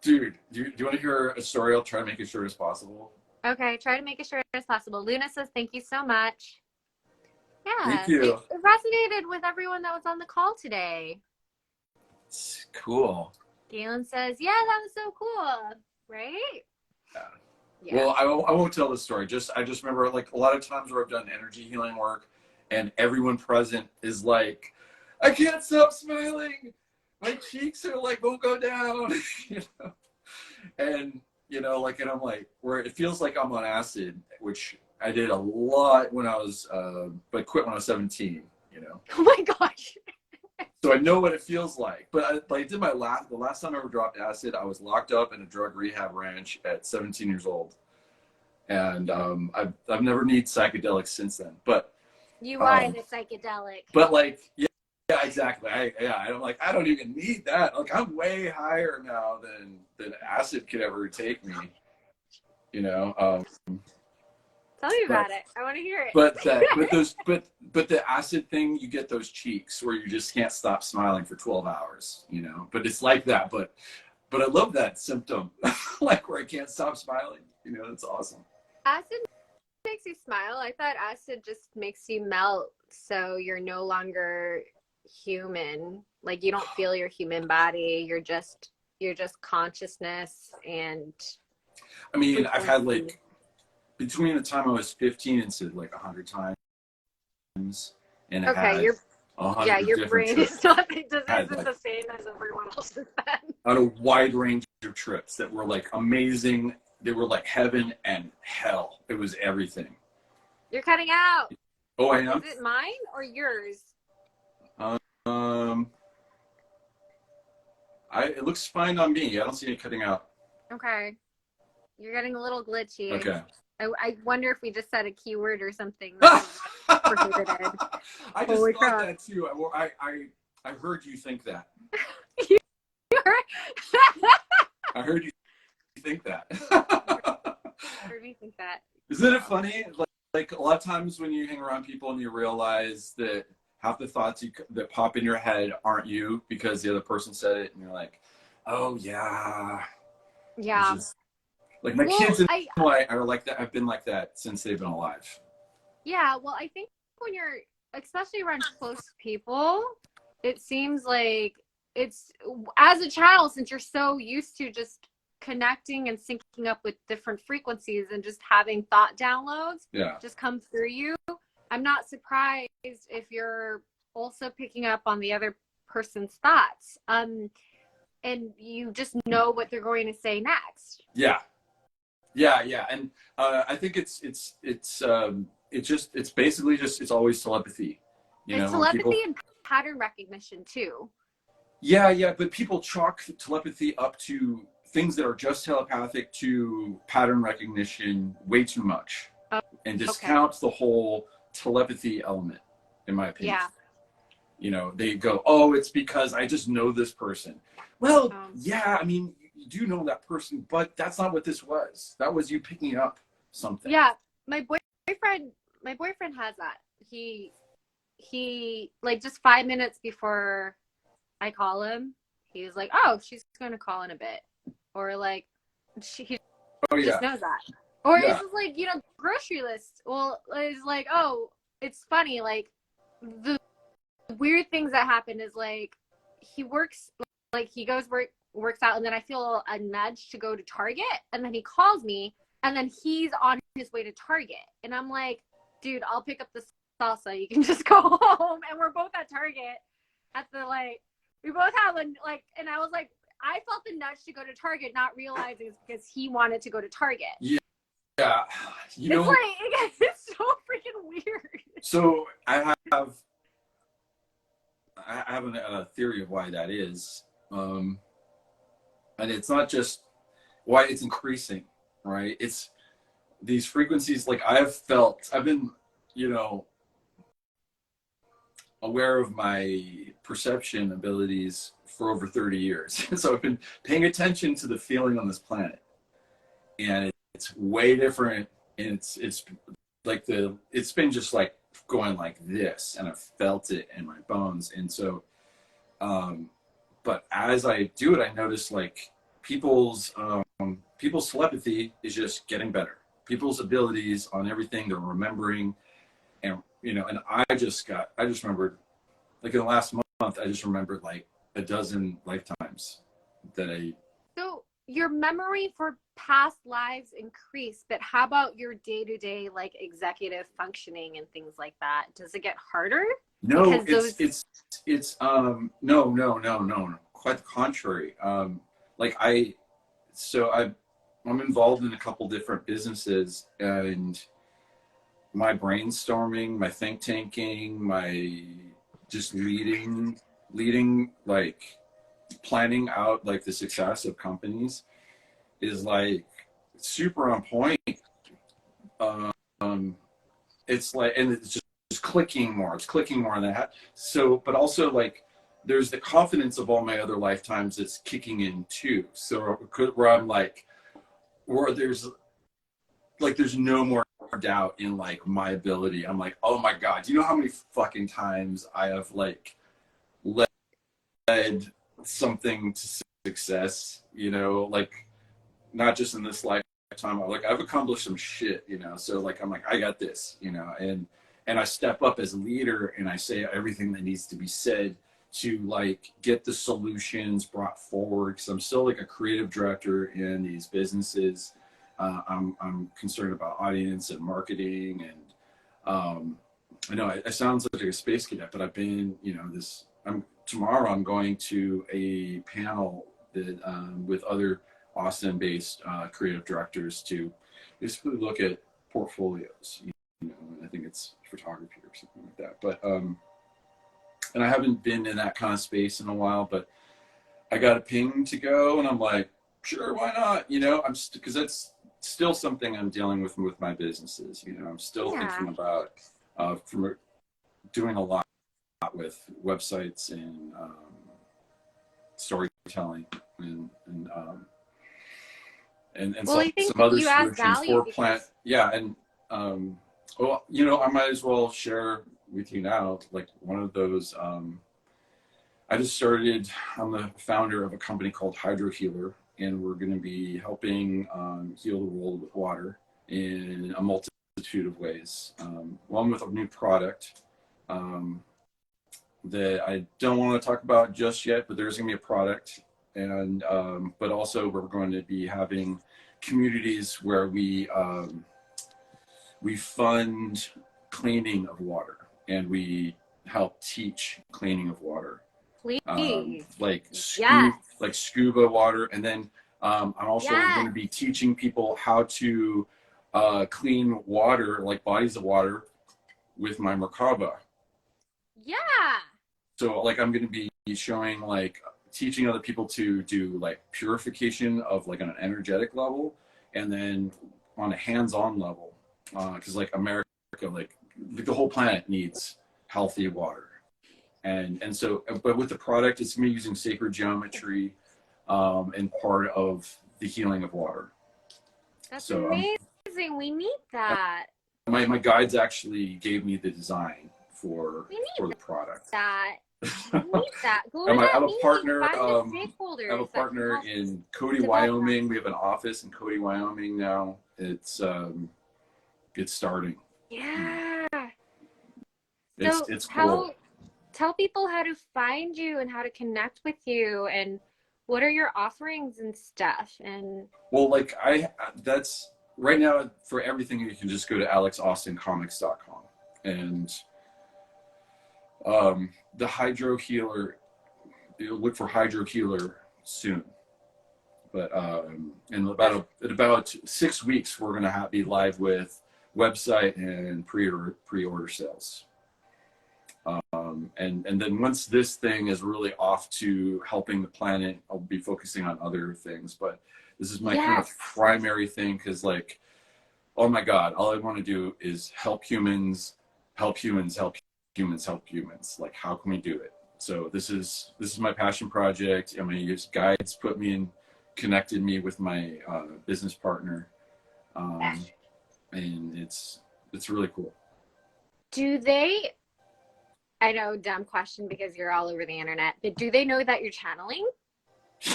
Dude, do you want to hear a story? I'll try to make it short as possible. Okay, try to make it short as possible. Luna says, thank you so much. Yeah. Thank you. It resonated with everyone that was on the call today. It's cool. Galen says, yeah, that was so cool. Right? Yeah. Well, I won't tell the story. I just remember, like, a lot of times where I've done energy healing work and everyone present is like, I can't stop smiling. My cheeks are like, won't go down, you know? And, you know, like, and I'm like, where it feels like I'm on acid, which I did a lot when I was, but quit when I was 17, you know? Oh my gosh. So I know what it feels like. But I did the last time I ever dropped acid, I was locked up in a drug rehab ranch at 17 years old. And I've never needed psychedelics since then. But you are the psychedelic. But like, yeah, exactly. I'm like, I don't even need that. Like, I'm way higher now than acid could ever take me. You know. Tell me about it. I want to hear it. But the acid thing, you get those cheeks where you just can't stop smiling for 12 hours. You know. But it's like that. But But I love that symptom, like where I can't stop smiling. You know, that's awesome. Acid makes you smile. I thought acid just makes you melt, so you're no longer human. Like you don't feel your human body. You're just consciousness and I mean, frequency. I've had like between the time I was 15 and said like 100 times, and I Okay, had your 100 your different brain trips. is not isn't Like, the same as everyone else's then. on a wide range of trips that were like amazing. They were like heaven and hell. It was everything. You're cutting out. Oh, I am. Is it mine or yours? Um, it looks fine on me. I don't see any cutting out. Okay. You're getting a little glitchy. Okay. I wonder if we just said a keyword or something that was prohibited. I just Holy thought crap. that too. I heard you think that. I heard you think that. Heard me think that. Isn't it funny? Like a lot of times when you hang around people and you realize that half the thoughts that pop in your head aren't you because the other person said it, and you're like, oh yeah. Yeah. Just, like my kids and I are like that. I've been like that since they've been alive. Yeah, well, I think when you're, especially around close people, it seems like it's, as a child, since you're so used to just connecting and syncing up with different frequencies and just having thought downloads just come through you. I'm not surprised if you're also picking up on the other person's thoughts. And you just know what they're going to say next. Yeah. And I think it's basically just, it's always telepathy. It's telepathy and pattern recognition too. Yeah, but people chalk telepathy up to things that are just telepathic to pattern recognition way too much, and discount the whole telepathy element, in my opinion. Yeah. You know, they go, oh, it's because I just know this person. Well, yeah, I mean, you do know that person, but that's not what this was. That was you picking up something. Yeah, my boyfriend has that. He like just 5 minutes before I call him, he was like, oh, she's going to call in a bit. Or like, he just knows that. Or it's just like, you know, grocery list. Well, it's like, oh, it's funny. Like, the weird things that happen is like, he works, like he works out, and then I feel a nudge to go to Target, and then he calls me, and then he's on his way to Target. And I'm like, dude, I'll pick up the salsa. You can just go home. And we're both at Target at the, like, we both have and I was like, I felt the nudge to go to Target, not realizing it's because he wanted to go to Target. Yeah. You know, it's so freaking weird. So I have a theory of why that is. And it's not just why it's increasing, right? It's these frequencies. Like I've been, you know, aware of my perception abilities for over 30 years. So I've been paying attention to the feeling on this planet, and it's way different. And it's like it's been just like going like this, and I've felt it in my bones. And so, but as I do it, I notice like people's telepathy is just getting better. People's abilities on everything they're remembering, and you know, and I just remembered, like in the last month, I just remembered like a dozen lifetimes that I. So your memory for past lives increased, but how about your day-to-day like executive functioning and things like that? Does it get harder? No, it's no. Quite the contrary. Like I'm involved in a couple different businesses, and my brainstorming, my think tanking, my just leading, like planning out like the success of companies is like super on point. It's like, and it's just clicking more. It's clicking more than that. So, but also like there's the confidence of all my other lifetimes that's kicking in too. So where I'm like, where there's no more doubt in like my ability. I'm like, oh my God, do you know how many fucking times I have like led something to success, you know, like not just in this lifetime, like I've accomplished some shit, you know, so like I'm like, I got this, you know, and I step up as a leader and I say everything that needs to be said to like get the solutions brought forward, because I'm still like a creative director in these businesses. I'm concerned about audience and marketing, and I know it sounds like a space cadet, but I've been, you know, tomorrow I'm going to a panel that with other Austin-based creative directors to basically look at portfolios. You know, I think it's photography or something like that. But and I haven't been in that kind of space in a while, but I got a ping to go, and I'm like, sure, why not? You know, because that's still something I'm dealing with my businesses. You know, I'm still thinking about from doing a lot with websites and storytelling and well, I think some other you add solutions value for because... plant. Yeah, and well, you know, I might as well share with you now, like one of those. I just started. I'm the founder of a company called Hydro Healer, and we're going to be helping heal the world with water in a multitude of ways. One with a new product that I don't want to talk about just yet, but there's going to be a product, and but also we're going to be having communities where we fund cleaning of water, and we help teach cleaning of water. Please. Like Yes. like scuba water, and then I'm also going to be teaching people how to clean water, like bodies of water, with my Merkaba. Yeah. So like I'm going to be showing, like, teaching other people to do like purification of like on an energetic level, and then on a hands-on level, because like America, like the whole planet needs healthy water. And so, but with the product, it's me using sacred geometry and part of the healing of water. That's so, amazing. We need that. My guides actually gave me the design for the product. We need that. I have a partner. Find the I have a partner in Cody, Wyoming. We have an office in Cody, Wyoming now. It's starting. Yeah. It's cool. Tell people how to find you and how to connect with you, and what are your offerings and stuff. And well, like that's right now for everything. You can just go to alexaustincomics.com, and the Hydro Healer, you'll look for Hydro Healer soon. But in about 6 weeks, we're gonna be live with website and pre-order sales. And then once this thing is really off to helping the planet, I'll be focusing on other things. But this is my kind of primary thing, because like, oh my God, all I want to do is help humans, help humans, help humans, help humans. Like, how can we do it? So this is my passion project. I mean, guides put me in, connected me with my business partner, and it's really cool. do they, I know, dumb question because you're all over the internet, but do they know that you're channeling?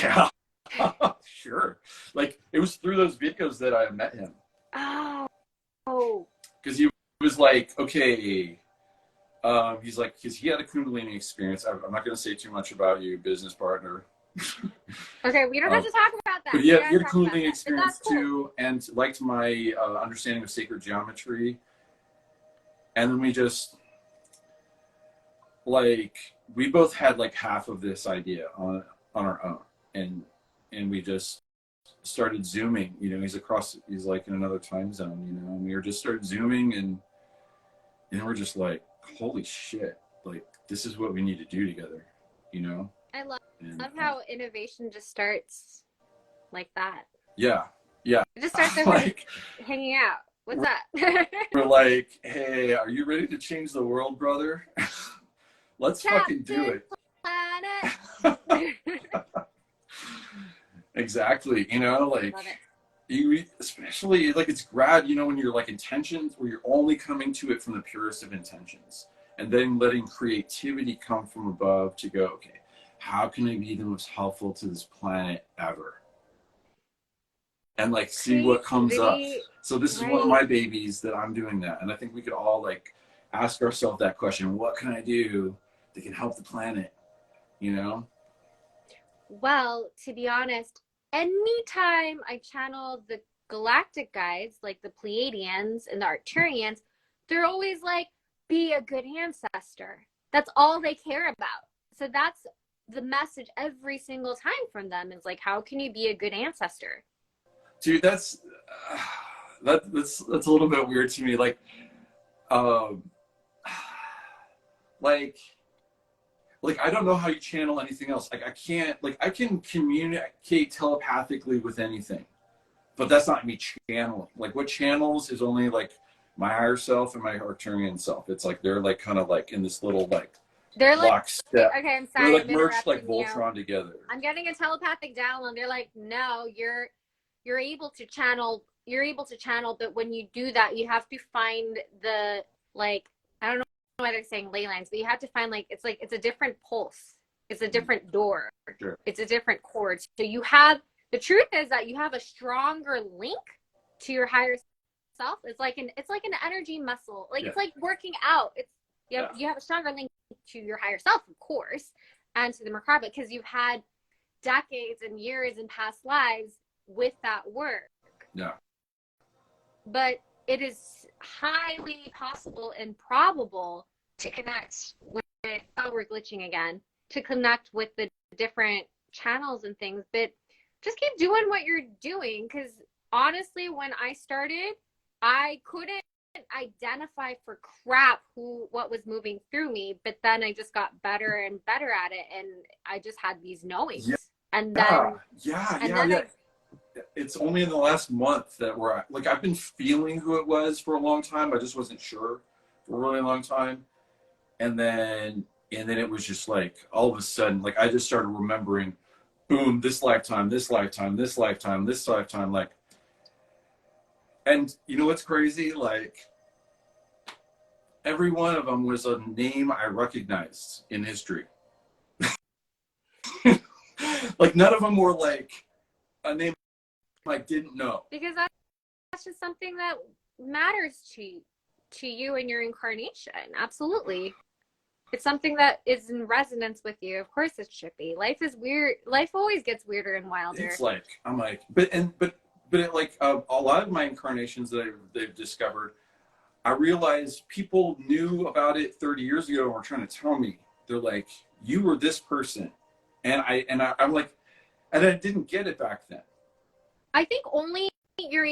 Yeah. Sure. Like, it was through those videos that I met him. Oh. Because he was like, okay, he's like, because he had a kundalini experience. I'm not going to say too much about you, business partner. Okay, we don't have to talk about that. But yeah, he had a kundalini experience too, and liked my understanding of sacred geometry. And then we just, like, we both had like half of this idea on our own, and we just started Zooming. You know, he's like in another time zone, you know, and we just started Zooming, and we're just like, holy shit, like, this is what we need to do together, you know? I love how innovation just starts like that. Yeah. It just starts over like, hanging out. What's that? We're like, hey, are you ready to change the world, brother? Let's fucking do it. Exactly. You know, like, you, especially like, it's grad, you know, when you're like intentions, where you're only coming to it from the purest of intentions, and then letting creativity come from above to go, okay, how can I be the most helpful to this planet ever? And like see what comes up. So this is one of my babies that I'm doing that. And I think we could all like ask ourselves that question. What can I do that can help the planet? You know? Well, to be honest, anytime I channel the galactic guides, like the Pleiadians and the Arcturians, they're always like, be a good ancestor. That's all they care about. So that's the message every single time from them is like, how can you be a good ancestor? Dude, that's a little bit weird to me. Um, like I don't know how you channel anything else. Like I can communicate telepathically with anything, but that's not me channeling. Like what channels is only like my higher self and my Arcturian self. It's like they're like kind of like in this little like they're like lockstep. Okay, I'm sorry. They're like merged like Voltron together. I'm getting a telepathic download. They're like, no, you're able to channel, but when you do that, you have to find the, like, I don't know why they're saying ley lines, but you have to find like it's a different pulse. It's a different door. Sure. It's a different chord. So the truth is that you have a stronger link to your higher self. It's like an energy muscle. Like it's like working out. You have a stronger link to your higher self, of course, and to the Merkaba, because you've had decades and years in past lives with that work. Yeah. But it is highly possible and probable to connect with, we're glitching again, to connect with the different channels and things. But just keep doing what you're doing, because honestly, when I started, I couldn't identify for crap what was moving through me, but then I just got better and better at it, and I just had these knowings. And then it's only in the last month that I've been feeling who it was for a long time. I just wasn't sure for a really long time. And then it was just like, all of a sudden, like I just started remembering, boom, this lifetime, like, and you know what's crazy? Like every one of them was a name I recognized in history. Like none of them were like a name I didn't know. Because that's just something that matters to you and your incarnation. Absolutely. It's something that is in resonance with you. Of course it should be. Life is weird. Life always gets weirder and wilder. It's like, I'm like, but it, like a lot of my incarnations that they've discovered, I realized people knew about it 30 years ago and were trying to tell me. They're like, you were this person. And I'm like, and I didn't get it back then. I think you're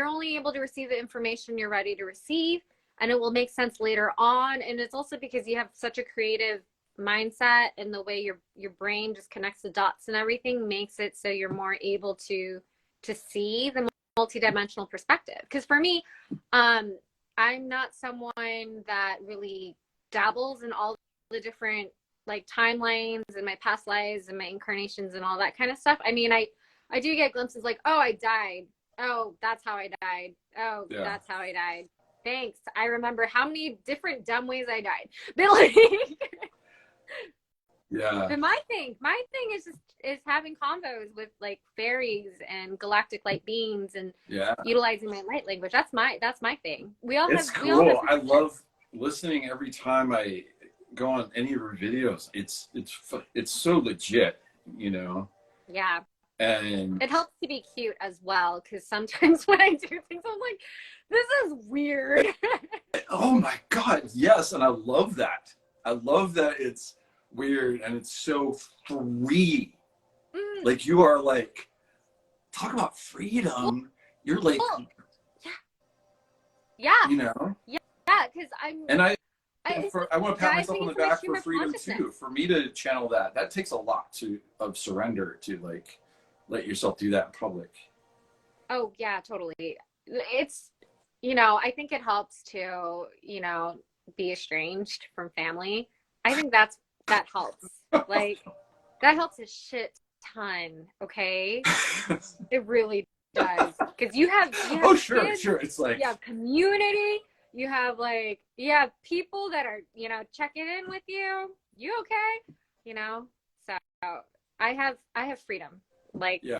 only able to receive the information you're ready to receive, and it will make sense later on. And it's also because you have such a creative mindset, and the way your brain just connects the dots and everything makes it so you're more able to see the multidimensional perspective. Because for me, I'm not someone that really dabbles in all the different like timelines and my past lives and my incarnations and all that kind of stuff. I mean, I do get glimpses like, oh, I died. Oh, that's how I died. Oh, that's how I died. Thanks. I remember how many different dumb ways I died. But like, But my thing is having convos with like fairies and galactic light beings and utilizing my light language. That's my thing. It's cool. I love listening every time I go on any of her videos. It's so legit, you know. Yeah. And it helps to be cute as well, because sometimes when I do things, I'm like, this is weird. Oh my God, yes. And I love that. It's weird and it's so free. Like you are like, talk about freedom. You're like, yeah. You know? Yeah, because I want to pat myself on the back for freedom too. For me to channel that takes a lot of surrender to like let yourself do that in public. Oh yeah, totally. It's, I think it helps to, be estranged from family. I think that helps. Like that helps a shit ton. Okay. It really does. Because you have kids, sure. It's like, you have community. You have people that are, checking in with you. You okay? you know? So I have freedom. Like, Yeah.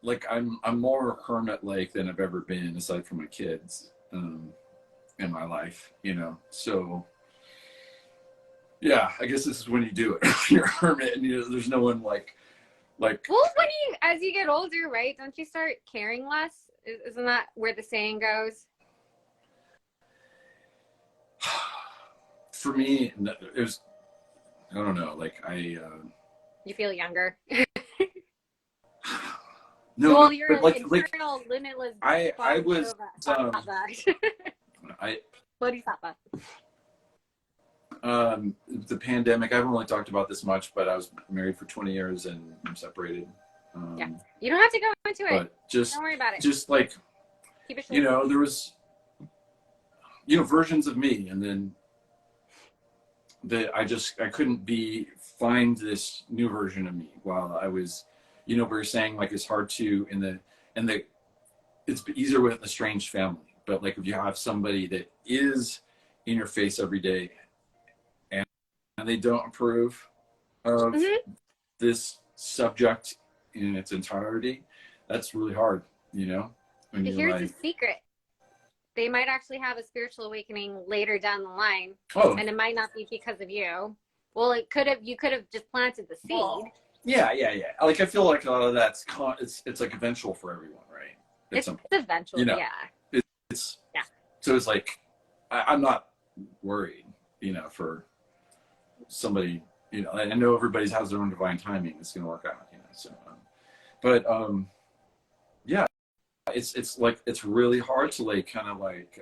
Like I'm more hermit-like than I've ever been, aside from my kids, in my life, you know? So yeah, I guess this is when you do it. You're a hermit and there's no one like, well, as you get older, right? Don't you start caring less? Isn't that where the saying goes? for me, it was, I don't know, like You feel younger. no, Well, no, you're but an like internal limitless I was, I, Bodhisattva. the pandemic, I haven't really talked about this much, but I was married for 20 years and I'm separated. Yeah. You don't have to go into it. But Don't worry about it. Just like, Keep it short. you know, there was, you know, versions of me, and then that I couldn't find this new version of me while I was, you know, we were saying like it's hard to it's easier with a strange family, but like if you have somebody that is in your face every day and they don't approve of this subject in its entirety, that's really hard, you know? But here's the secret. They might actually have a spiritual awakening later down the line. Oh. And it might not be because of you. Well, you could have just planted the seed. Oh. Yeah. Like, I feel like a lot of that's, it's like eventual for everyone, right? It's eventual, you know, yeah. It's so it's like, I'm not worried, you know, for somebody, you know, I know everybody has their own divine timing. It's going to work out, you know, so, but, yeah, it's like, it's really hard to like, kind of like,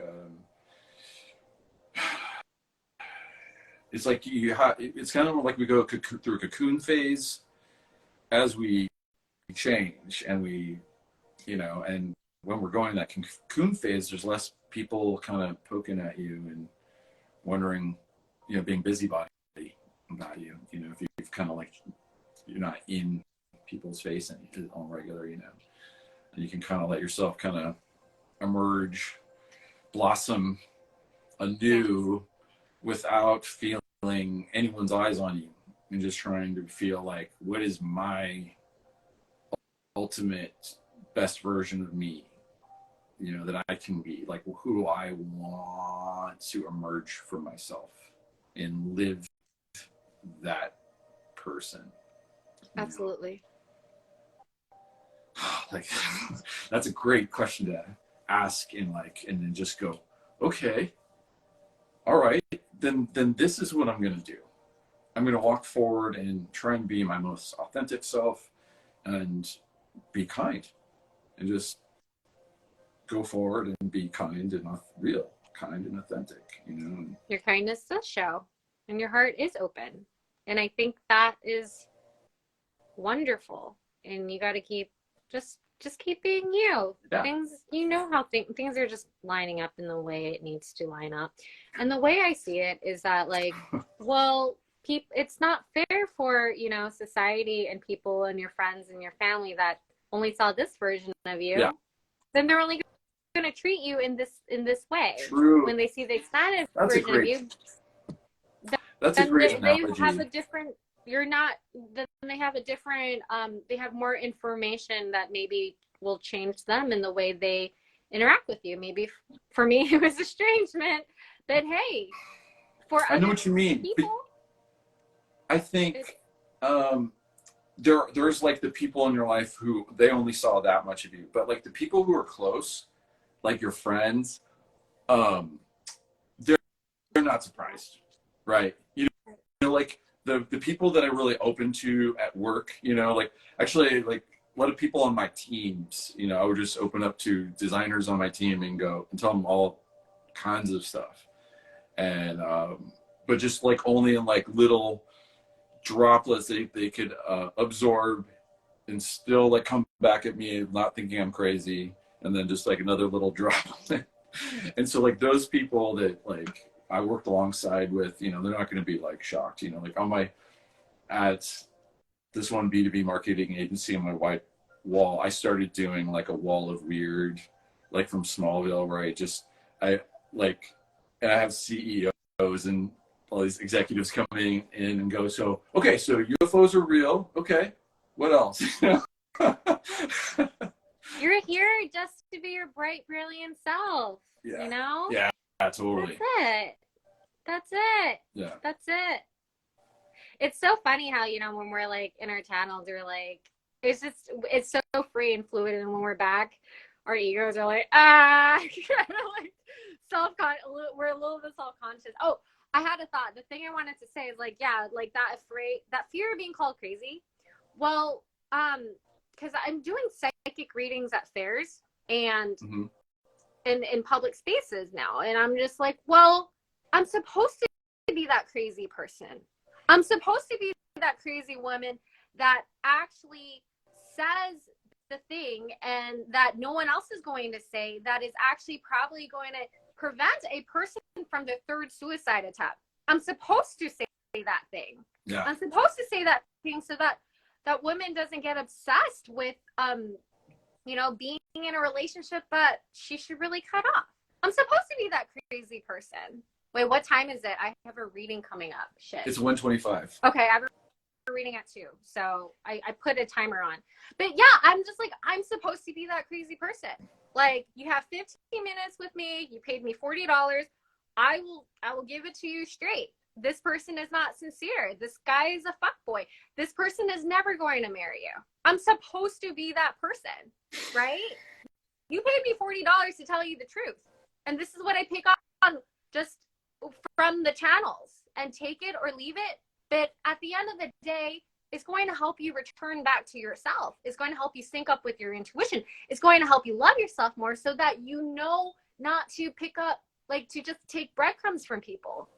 it's like it's kind of like we go through a cocoon phase as we change, and we, you know, and when we're going that cocoon phase, there's less people kind of poking at you and wondering, you know, being busybody about you, you know, if you've kind of like, you're not in people's face and on regular, you know, and you can kind of let yourself kind of emerge, blossom anew without feeling anyone's eyes on you, and just trying to feel like, what is my ultimate best version of me, you know, that I can be, like, who do I want to emerge for myself and live that person. Absolutely. Like, that's a great question to ask, and then just go, okay, all right, then this is what I'm going to do. I'm going to walk forward and try and be my most authentic self and be kind, and just go forward and be kind and real, kind and authentic, you know. And your kindness does show, and your heart is open. And I think that is wonderful. And you got to keep, just keep being you. Yeah. Things, you know how things are just lining up in the way it needs to line up. And the way I see it is that, like, well, it's not fair for, you know, society and people and your friends and your family that only saw this version of you. Yeah. Then they're only going to treat you in this way. True. When they see the expanded version of you. That's a great analogy. They have a different, then they have a different, they have more information that maybe will change them in the way they interact with you. Maybe for me, it was estrangement, but hey, I know what you mean. People, I think there's like the people in your life who they only saw that much of you, but like the people who are close, like your friends, they're not surprised, right? You know, like the people that I really open to at work, you know, like actually like a lot of people on my teams, you know, I would just open up to designers on my team and go and tell them all kinds of stuff. And, but just like only in like little droplets they could absorb and still like come back at me, not thinking I'm crazy. And then just like another little droplet. And so like those people that like I worked alongside with, you know, they're not going to be like shocked, you know, like on my, at this one B2B marketing agency on my white wall, I started doing like a wall of weird, like from Smallville, where I have CEOs and all these executives coming in and go, so, okay, so UFOs are real. Okay. What else? You're here just to be your bright, brilliant self. Yeah. You know? Yeah, totally. That's it. Yeah. That's it. It's so funny how, you know, when we're like in our channels, we're like, it's so free and fluid. And when we're back, our egos are like, kind of like we're a little bit self-conscious. Oh, I had a thought. The thing I wanted to say is like, yeah, like that fear of being called crazy. Well, because I'm doing psychic readings at fairs and in public spaces now. And I'm just like, well, I'm supposed to be that crazy person. I'm supposed to be that crazy woman that actually says the thing and that no one else is going to say, that is actually probably going to prevent a person from their third suicide attempt. I'm supposed to say that thing. Yeah. I'm supposed to say that thing so that that woman doesn't get obsessed with, you know, being in a relationship that she should really cut off. I'm supposed to be that crazy person. Wait, what time is it? I have a reading coming up. Shit. It's 1:25. Okay, I have a reading at 2. So I put a timer on. But yeah, I'm just like, I'm supposed to be that crazy person. Like, you have 15 minutes with me. You paid me $40. I will give it to you straight. This person is not sincere. This guy is a fuckboy. This person is never going to marry you. I'm supposed to be that person, right? You paid me $40 to tell you the truth. And this is what I pick up on just from the channels, and take it or leave it. But at the end of the day, it's going to help you return back to yourself. It's going to help you sync up with your intuition. It's going to help you love yourself more so that you know not to pick up, like, to just take breadcrumbs from people,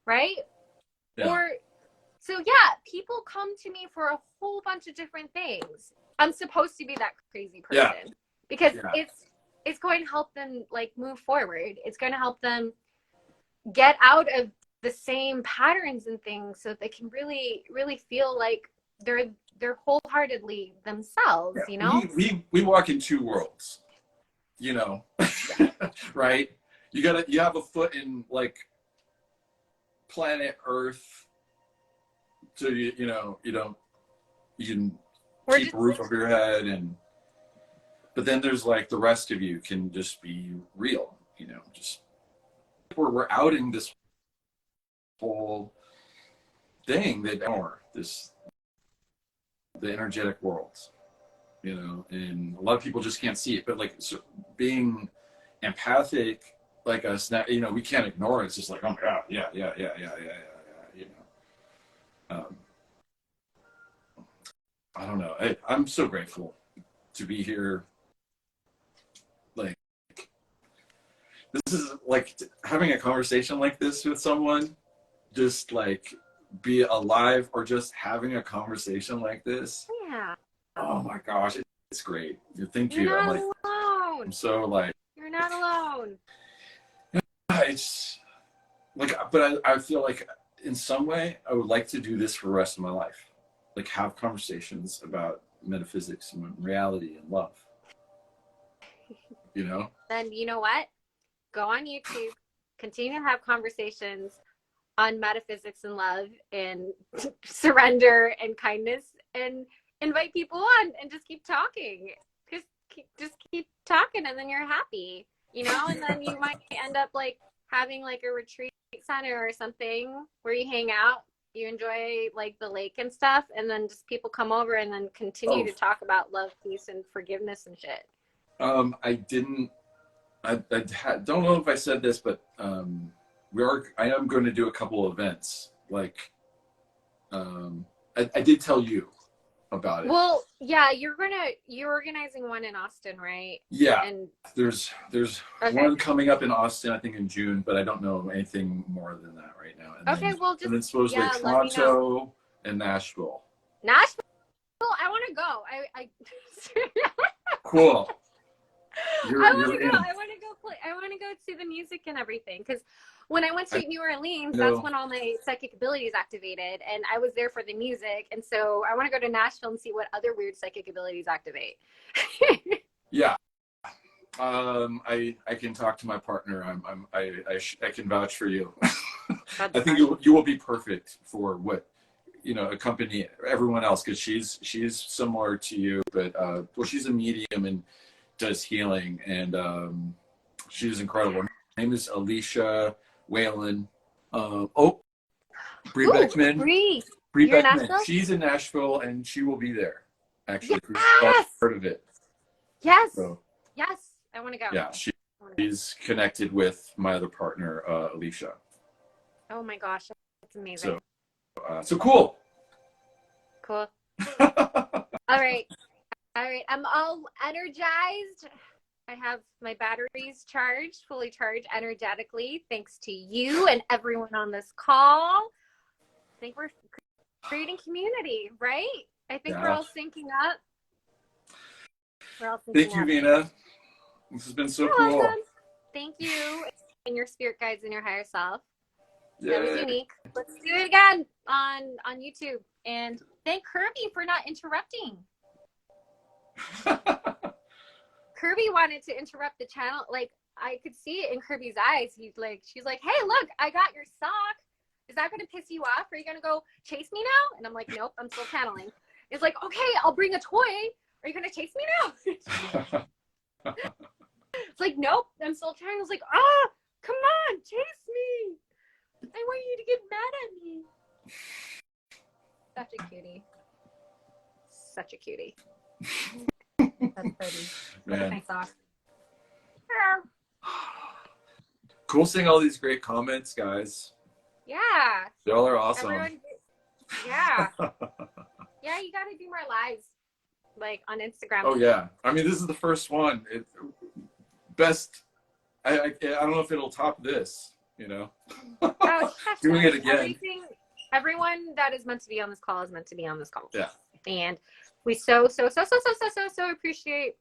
right? Yeah. Or, so yeah, people come to me for a whole bunch of different things. I'm supposed to be that crazy person because it's going to help them, like, move forward. It's going to help them get out of the same patterns and things so they can really, really feel like they're wholeheartedly themselves, you know? We walk in two worlds, you know, right? You have a foot in, like, planet Earth, so you can keep a roof over your head, but then there's, like, the rest of you can just be real, you know, just we're outing this whole thing that the energetic worlds, you know, and a lot of people just can't see it. But, like, so being empathic like us now, you know, we can't ignore it. It's just like, oh my god, yeah, you know. I don't know. I'm so grateful to be here. Like, this is like having a conversation like this with someone, just like be alive, or just having a conversation like this. Yeah. Oh my gosh, it's great. Thank you. You're I'm not like, alone. I'm so like, You're not alone. it's like, but I feel like in some way I would like to do this for the rest of my life. Like, have conversations about metaphysics and reality and love. You know? Then you know what? Go on YouTube, continue to have conversations on metaphysics and love and surrender and kindness, and invite people on and just keep talking. Just keep talking, and then you're happy, you know? And then you might end up like having like a retreat center or something where you hang out, you enjoy like the lake and stuff, and then just people come over and then continue to talk about love, peace, and forgiveness and shit. I don't know if I said this, but I am going to do a couple events. Like, I did tell you about it. Well, yeah, you're organizing one in Austin, right? Yeah. And there's one coming up in Austin, I think in June, but I don't know anything more than that right now. And then supposedly Toronto and Nashville. Nashville, I want to go. I Cool. I want to go. I want to go play. I want to go see the music and everything. Because when I went to New Orleans, that's when all my psychic abilities activated, and I was there for the music. And so I want to go to Nashville and see what other weird psychic abilities activate. Yeah. I can talk to my partner. I can vouch for you. I think you will be perfect for what, you know, accompany everyone else, because she's similar to you, but well, she's a medium and does healing, and she's incredible. Her name is Alicia Whalen. Bree Beckman. Bree Beckman. She's in Nashville, and she will be there. Actually, yes! part of it. Yes. So, yes. I want to go. Yeah, she's connected with my other partner, Alicia. Oh my gosh, that's amazing. So cool. Cool. All right. I'm all energized. I have my batteries charged, fully charged energetically, thanks to you and everyone on this call. I think we're creating community, right? I think we're all syncing up. Thank you, Vina. This has been so cool. Welcome. Thank you and your spirit guides and your higher self. That was unique. Let's do it again on YouTube. And thank Kirby for not interrupting. Kirby wanted to interrupt the channel. Like, I could see it in Kirby's eyes. She's like, hey, look, I got your sock. Is that going to piss you off? Are you going to go chase me now? And I'm like, nope, I'm still channeling. It's like, okay, I'll bring a toy. Are you going to chase me now? It's like, nope, I'm still trying. I was like, come on, chase me. I want you to get mad at me. Such a cutie. Such a cutie. That's pretty. Look at my sock. Cool seeing all these great comments, guys. Yeah. Y'all are awesome. Yeah. Yeah, you got to do more lives, like on Instagram. Oh, yeah. I mean, this is the first one. Best. I don't know if it'll top this, you know. Doing it again. Everyone that is meant to be on this call is meant to be on this call. Yeah. And we so appreciate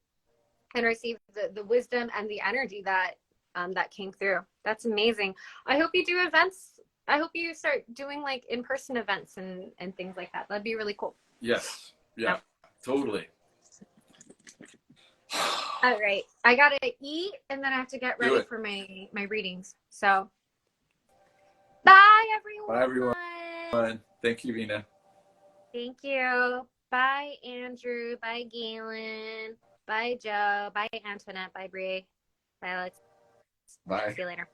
and receive the wisdom and the energy that that came through. That's amazing. I hope you do events. I hope you start doing like in-person events and things like that. That'd be really cool. Yes. Yeah. Totally. All right. I gotta eat and then I have to get ready for my readings. So bye everyone. Bye everyone. Thank you, Vina. Thank you. Bye, Andrew. Bye, Galen. Bye, Joe. Bye, Antoinette. Bye, Bree. Bye, Alex. Bye. See you later.